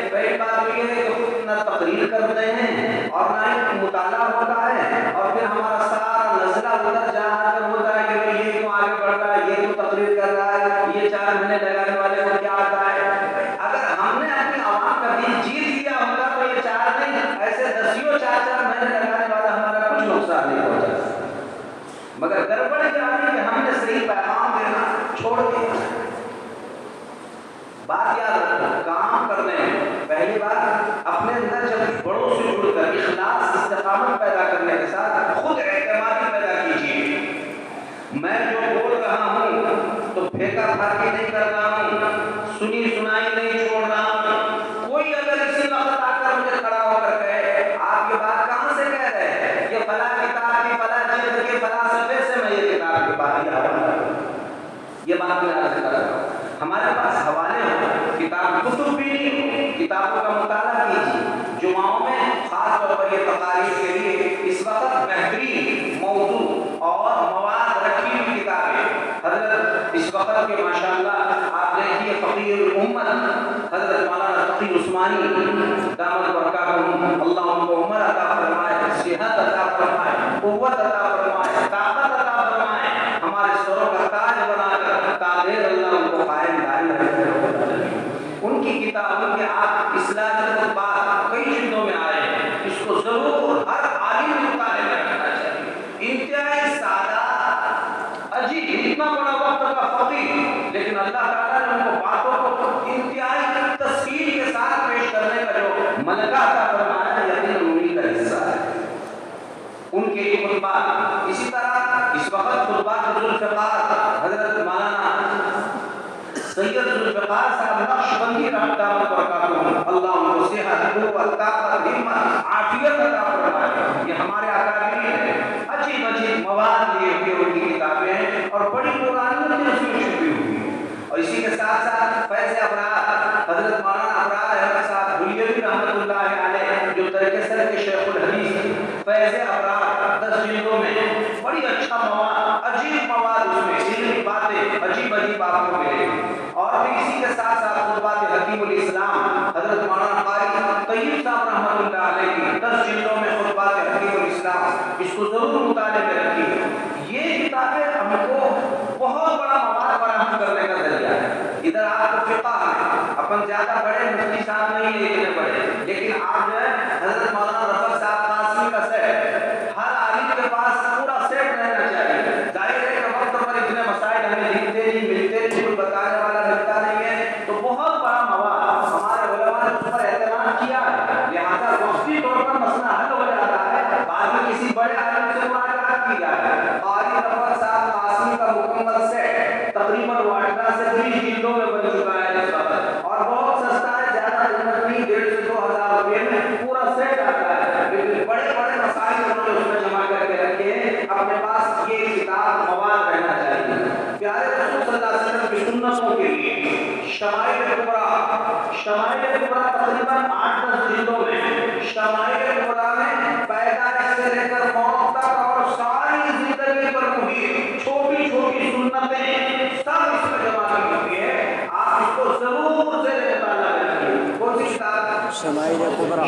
پہلی بات یہ ہے کہ خود نہ تقریر کرتے ہیں اور نہ ہی مطالعہ ہوتا ہے اور پھر ہمارا سارا کے بعد اپنے اندر جب بڑوں سے جڑ کر اخلاص استقامت پیدا کرنے کے ساتھ خود اعتمادی پیدا کیجیے. میں جو بول رہا ہوں تو پھینکا پھاکی نہیں کر رہا ہوں, سنی سنائی نہیں چھوڑ رہا ہوں. کوئی اگر اسی وقت آ کر مجھے کھڑا ہو کر کہے آپ یہ بات کہاں سے کہہ رہے ہیں, یہ فلاں کتاب کی فلاں جلد کے فلاں صفحے سے میں یہ کتاب کی بات یہ بات میں عرض کر رہا ہوں. ہمارے پاس حوالے ہوں, کتاب کتب بھی نہیں, کتابوں کا مطالعہ کیجیے. جمعوں میں خاص طور پر یہ تقاریر کے لیے اس وقت بہترین موضوع اور مواد رکھی ہوئی کتابیں حضرت اس وقت کے ماشاءاللہ آپ دیکھیے فقیر الامت حضرت مولانا تقی عثمانی دامت برکاتہم, اللہ ان کو عمر عطا فرمائے, صحت عطا فرمائے, قوت عطا فرمائے, طاقت عطا فرمائے, ہمارے سروں کا تاج بنا کر تاجر اللہ ان کو قائم دائم رکھے. ان کی کتاب, ان کے آپ اصلاح خطبات کئی جلدوں میں آئے ہیں, اس کو ضرور ہر عالم مطالعہ کرنا چاہیے. انتہائی سادہ عجیب, اتنا بڑا وقت کا فقیر, لیکن اللہ تعالیٰ نے ان کو باتوں کو انتہائی تفصیل کے ساتھ پیش کرنے کا جو ملکہ عطا فرمایا ہے, یقیناً انہی کا حصہ ہے. ان کے خطبات اسی طرح اس وقت خطبات ذوالفقار حضرت مولانا سید ذوالفقار صاحب نقشبندی رحمۃ اللہ برکاتہ, اللہ ان کو صحت, قوت, طاقت, ہمت, عافیت عطا فرمائے. یہ ہمارے اکابرین ہیں, عجیب عجیب مواد لیے ہوئے ان کی کتابیں ہیں اور بڑی قرآن میں اس میں چھپی ہوئی ہیں. اور اسی کے ساتھ ساتھ فیض ابرار حضرت مولانا ابرار احمد صاحب بلیوی رحمۃ اللہ علیہ جو درکسر کے شیخ الحدیث, فیض ابرار 10 جلدوں میں بڑی اچھا مواد, عجیب مواد, اس میں علمی باتیں عجیب عجیب آپ کو ملے. اور پھر اسی کے ساتھ ساتھ خطبات حکیم الاسلام حضرت مولانا قاری طیب صاحب رحمۃ اللہ علیہ کی 10 جلدوں میں خطبات حکیم الاسلام, اس کو ضرور مطالعے میں رکھیے. یہ کتابیں ہم کو بہت بڑا مواد فراہم کرنے کا ذریعہ ہے. ادھر آپ کو فقہ ہے, اپن زیادہ بڑے مفتی صاحب نہیں ہیں اتنے بڑے, لیکن آپ جو ہے حضرت مولانا رفعت صاحب قاسمی کا سیٹ, ہر عالم کے پاس پورا سیٹ رہنا چاہیے. ظاہر ہے کہ وقت پر اتنے مسائل ہمیں دکھتے نہیں, ملتے نہیں, کوئی بتانے والا ملتا نہیں ہے, تو بہت بڑا مواد ہمارے علماء نے اس پر اعتماد کیا ہے. لہٰذا وقتی طور پر مسئلہ حل ہو جاتا ہے, بعد میں کسی بڑے عالم سے ملاقات کی جائے. قاری رفعت صاحب قاسمی کا مکمل سیٹ تقریباً 18 سے 20 جلدوں میں بن چکا ہے اس وقت, اور بہت سستا ہے, زیادہ قیمت نہیں, 150 سے 2000 روپے میں پورا سیٹ آتا ہے. لیکن بڑے بڑے مسائل انہوں نے اس میں جمع کر کے رکھے ہیں. اپنے پاس یہ کتاب مواد رہنا چاہیے. پیارے رسول صلی اللہ علیہ وسلم کی سنتوں کے لیے شمائل کبریٰ تقریباً 8-10 جلدوں میں, شمائل کبریٰ میں پیدائش سے لے کر موت تک اور ساری زندگی پر محیط چھوٹی چھوٹی سنتیں سب اس میں جمع کی ہوئی ہے. آپ اس کو ضرور سے مطالعہ کریں. کون سی کتاب؟ شمائل کبریٰ.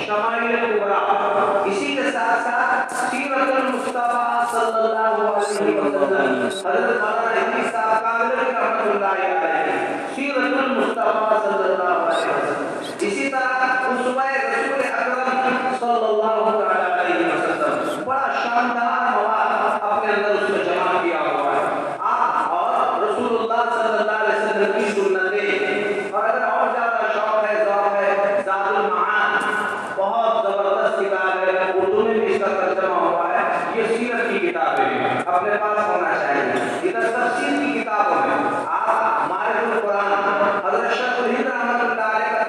اسی کے ساتھ ساتھ سیرت المصطفیٰ صلی اللہ علیہ وسلم حضرت مولانا ادریس صاحب کاملی رحمۃ اللہ علیہ, سیرت المصطفیٰ صلی اللہ علیہ وسلم. اسی طرح اسوہ رسول اکرم صلی اللہ علیہ وسلم, بڑا شاندار مواد اپنے اندر اس میں جمع کیا ہوا ہے. آپ اور رسول اللہ صلی اللہ علیہ وسلم کی سنتیں, اور اگر اور زیادہ شوق ہے, ذوق ہے, زاد المعاد بہت زبردست کتاب ہے, اردو میں بھی اس کا ترجمہ ہوا ہے. یہ سیرت کی کتابیں ہیں, اپنے پاس ہونا چاہیے. ادھر تفسیر کی کتابوں میں آپ معرفت القرآن حضرت شیخ الہند رحمۃ اللہ علیہ کا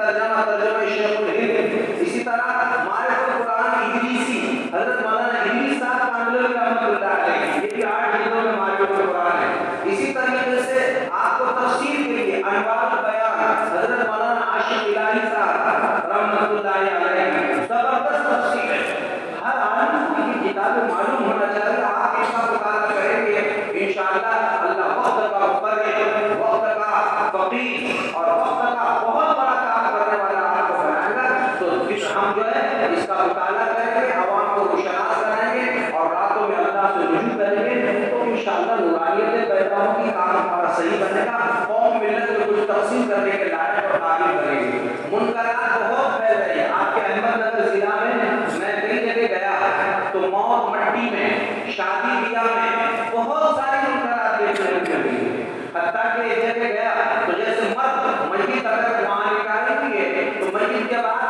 ترجمہ شیخ الہند, اسی طرح معرفت القرآن ادریسی حضرت مولانا ادریس صاحب کاملی رحمۃ اللہ علیہ, یہ بھی 8 جلدوں میں معرفت القرآن ہے. اسی طریقے سے آپ کو تفسیر کے لیے انوار البیان حضرت مولانا عاشق الہی صاحب رحمۃ اللہ علیہ, زبردست تفسیر ہے. ہر عالم کو یہ کتابیں معلوم ہونا چاہیے. آپ اس کا مطالعہ کریں گے انشاءاللہ اللہ وقت کا مقرر, وقت کا فقیر اور وقت کا بہت بڑا کام کرنے والا آپ کو بنائے گا. تو ہم جو ہے اس کا مطالعہ کریں گے, عوام کو روشناس کریں گے اور راتوں میں اللہ سے رجوع کریں گے, تو انشاءاللہ نورانیت پیدا ہوگی, کام ہمارا صحیح بنے گا. قوم ملت کو کچھ تقسیم کرنے کے لائق اور قابل کریں گے. منکرات بہت پھیل رہی ہے. آپ کے احمد نگر ضلع میں کئی جگہ گیا تو موت مٹی میں, شادی بیاہ میں بہت ساری منکرات دیکھنے کو ملی. حتیٰ کہ ایک جگہ گیا تو جیسے مرد میت اگر وہاں نکالیں گے تو میت کے بعد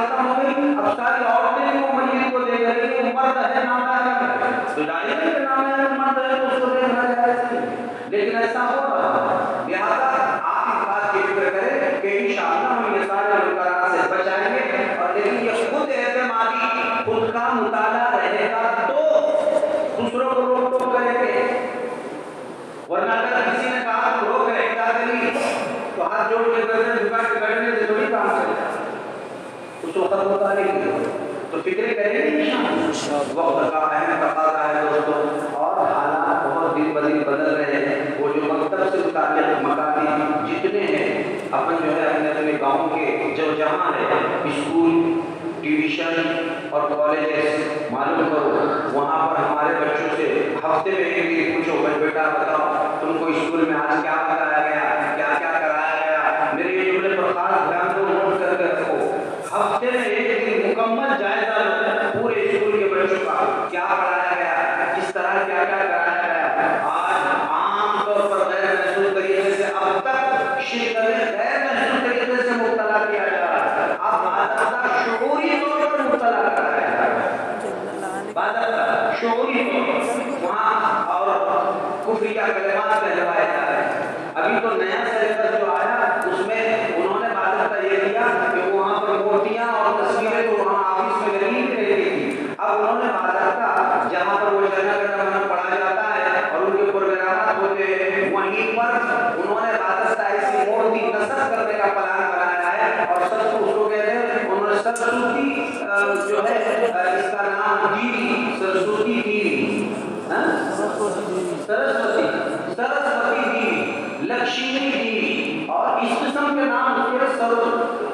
ختم ہو گئی، اب ساری عورتیں بھی وہ میت کو دیکھ رہی ہیں، وہ مرد ہے نامحرم، تو ظاہر ہے کہ نامحرم مرد ہے تو اس کو دیکھنا جائز نہیں، لیکن ایسا ہو رہا ہے، لہٰذا آپ اس بات کی فکر کریں کہ انشاءاللہ ہم یہ سارے منکرات سے بچ جائیں گے، اور لیکن یہ خود اعتمادی، خود کا مطالعہ رہے گا تو دوسروں کو روک ٹوک کریں گے، ورنہ اگر کسی نے کہا تو روک رہے نہیں تو ہاتھ جوڑ کے گردن جھکا کے بیٹھنے سے تھوڑی کام چلے گا، اس وقت ہوتا نہیں، تو فکریں کریں گے انشاءاللہ، وقت کا اہم تقاضا ہے دوستو، اور حالات بہت دن بدن بدل رہے ہیں، وہ جو مکتب سے متعلق مکاتب جتنے ہیں، اپن جو ہے اپنے گاؤں کے جو جہاں ہے اسکول، ٹیوشن اور کالجز معلوم کرو، وہاں پر ہمارے بچوں سے ہفتے میں ایک دن پوچھو بیٹا بتاؤ تم کو اسکول میں آج کیا بتایا گیا، کیا کیا کرایا گیا، میرے یہ جملے پر خاص دھیان دو، نوٹ کر کے رکھو، ہفتے میں ایک دن مکمل جائزہ لو پورے اسکول کے بچوں کا، کیا پڑھایا گیا، کس طرح کیا کیا کرایا گیا، آج عام طور پر غیر محسوس طریقے سے اب تک شرک میں غیر محسوس طریقے سے مبتلا کیا جا رہا ہے، اب باضابطہ شعوری طور پر مبتلا کرایا جا رہا ہے، باضابطہ شعوری طور پر وہاں اور کفریہ کلمات کہلوائے جا رہے ہیں، ابھی تو نیا سلیبس جو آیا اس میں انہوں نے باضابطہ یہ کیا کہ وہاں پر مورتیاں اور تصویریں تو وہاں آفس میں لگی رہتی تھی، اب انہوں نے باضابطہ جہاں پر وہ جنہ گنہ پڑھایا جاتا ہے اور ان کے پروگرامات ہوتے ہیں وہیں پر انہوں نے باضابطہ ایسی مورتی نصب کرنے کا پلان بنایا ہے، اور سب اس کو کہتے ہیں انہوں نے سرسوتی جو ہے اس کا نام دیوی، سرسوتی دیوی، سرسوتی دیوی، لکشمی دیوی، اور اس قسم کے نام اس کے سر،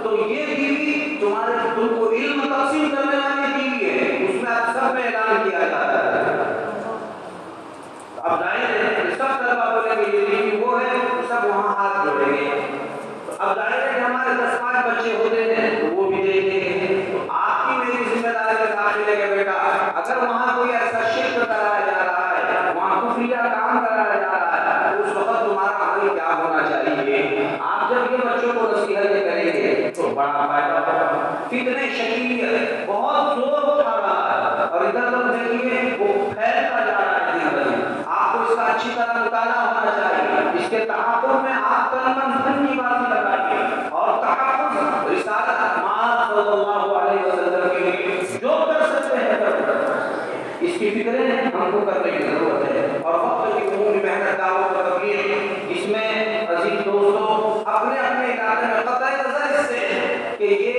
تو یہ دیوی تمہارے تم کو علم تقسیم کرنے والی دیوی ہے، اس میں اب سب میں اعلان کیا جاتا ہے، اب ظاہر ہے کہ سب طلبہ بولیں گے یہ دیوی وہ ہے، سب وہاں ہاتھ جوڑیں گے، اب ظاہر ہے کہ ہمارے 10-5 بچے ہوتے ہیں تو وہ بھی دیکھیں گے، تو آپ کی میری ذمہ داری کا داخل ہے کہ بیٹا اگر وہاں کوئی ایسا شرک کرایا جا رہا ہے، وہاں کفریہ کام کرایا جا رہا ہے، تو اس وقت تمہارا عمل کیا ہونا چاہیے، آپ جب یہ بچوں کو نصیحت کریں گے تو بڑا فائدہ ہوگا، فتنہ شکیل بہت زور اٹھا رہا ہے، اور ادھر ادھر دیکھیے وہ پھیلتا جا رہا ہے دن بدن، آپ کو اس کا اچھی طرح مطالعہ ہونا چاہیے، اس کے تحفظ میں آپ تن من دھن کی بات لگائیے، اور تحفظ رسالت محمد صلی اللہ علیہ وسلم کے لیے جو کر سکتے ہیں اس کی فکریں ہم کو کرنے کی ضرورت ہے، اور وقت کی عمومی محنت دعوت و تبلیغ، اس میں عزیز دوستو اپنے اپنے علاقے میں قطع نظر اس سے کہ یہ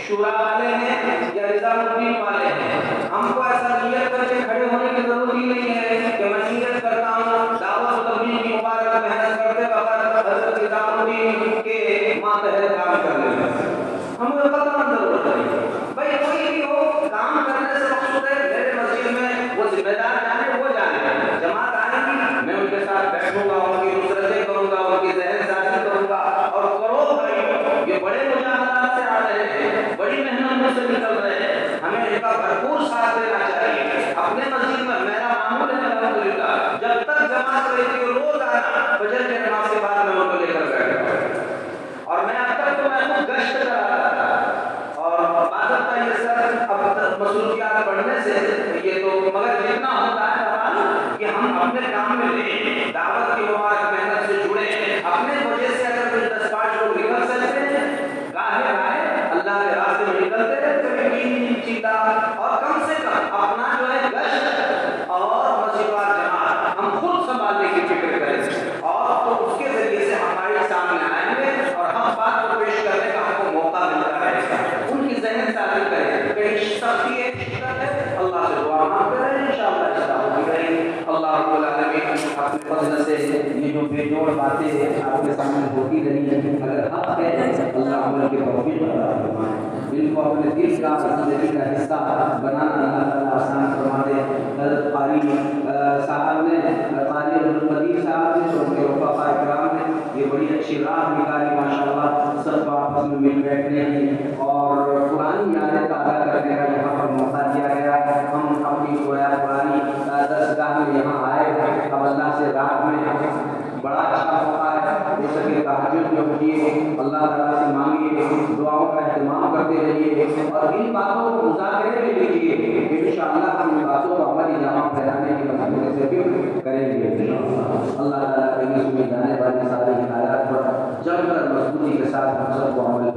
شورا والے ہیں یا نظام الدین والے ہیں، ہم کو ایسا نیت کر کے کھڑے ہونے کی ضرورت ہی نہیں ہے کہ میں نیت کرتا ہوں دعوت و تبلیغ کی مبارک محنت کرتے وقت حضرت نظام الدین کے ماتحت کام کرنے میں ہم کو قطع ضرورت ہے، بھائی کوئی بھی ہو کام کرنے سے مقصود ہے میرے مسجد میں وہ ذمہ دار جانے وہ جانے، جماعت آئے گی میں ان کے ساتھ بیٹھوں گا، ان کی نصرتیں کروں گا، ان کی ذہن سازی کروں گا، اور کرو بھائی یہ بڑے مجاہدات سے آ رہے ہیں، بڑی محنتوں سے نکل رہے ہیں، ہمیں ان کا بھرپور ساتھ دینا چاہیے، اپنے مسجد میں میرا معمول ہے الحمدللہ جب تک جماعت رہتی ہے روز آنا فجر کے نماز کے بعد میں ان کو لے کر بیٹھتا، اور میں اب تک تو میں خود گشت کراتا تھا، اور باضابطہ یہ سر اب مصروفیات بڑھنے سے یہ تو مگر جتنا ہوتا ہے کہ ہم اپنے کام میں لیں، دعوت کی مبارک محنت سے جڑیں، اپنے وجہ سے اگر کوئی 10-5 لوگ نکل سکتے ہیں گاہے گاہے اللہ کے راستے میں نکلتے رہتے ہیں چیتا، اور کم سے کم اپنا جو ہے گشت اور مسجد جماعت ہم خود سنبھالنے کی فکر کریں، اور تو اس کے ذریعے سے ہمارے سامنے آئیں گے اور ہم بات کو پیش کرنے کا ہم کو موقع ملتا رہے گا، ان کی ذہن سازی کریں کہ سختی ہے شدت ہے، اللہ سے دعا مانگ کریں انشاءاللہ اصلاح ہوتی رہے گی، اللہ رب العالمین اپنے فضل سے یہ جو بے جوڑ باتیں آپ کے سامنے ہوتی رہی ہیں اگر حق ہے اللہ عمل کے توفیق عطا فرمائے، ان کو اپنے دل کا زندگی کا حصہ بنانا اللہ تعالیٰ آسان فرما دے، حضرت قاری صاحب نے قاری عبدالقدیر صاحب نے ان کے وفا کرام نے یہ بڑی اچھی راہ نکالی ماشاءاللہ، سب کو آپس میں مل بیٹھنے کی اور پرانی یادیں تازہ کرنے کا یہاں پر موقع دیا گیا، ہم اپنی گویا پرانی درسگاہ میں یہاں آئے، اب اللہ سے رات میں بڑا اچھا موقع ہے، ہو سکے سے تہجد میں اٹھیے، اللہ تعالیٰ سے مانگیے، دعاؤں کا اہتمام کرتے رہیے اور ان باتوں کو مذاکرے میں لکھیے کہ انشاءاللہ ہم ان باتوں کو عملی جامہ پھیلانے کی منصوبے سے بھی کریں گے انشاءاللہ۔ اللہ تعالیٰ کے اس میں جانے والی ساری ہدایات پر جم کر مضبوطی کے ساتھ ہم سب کو عمل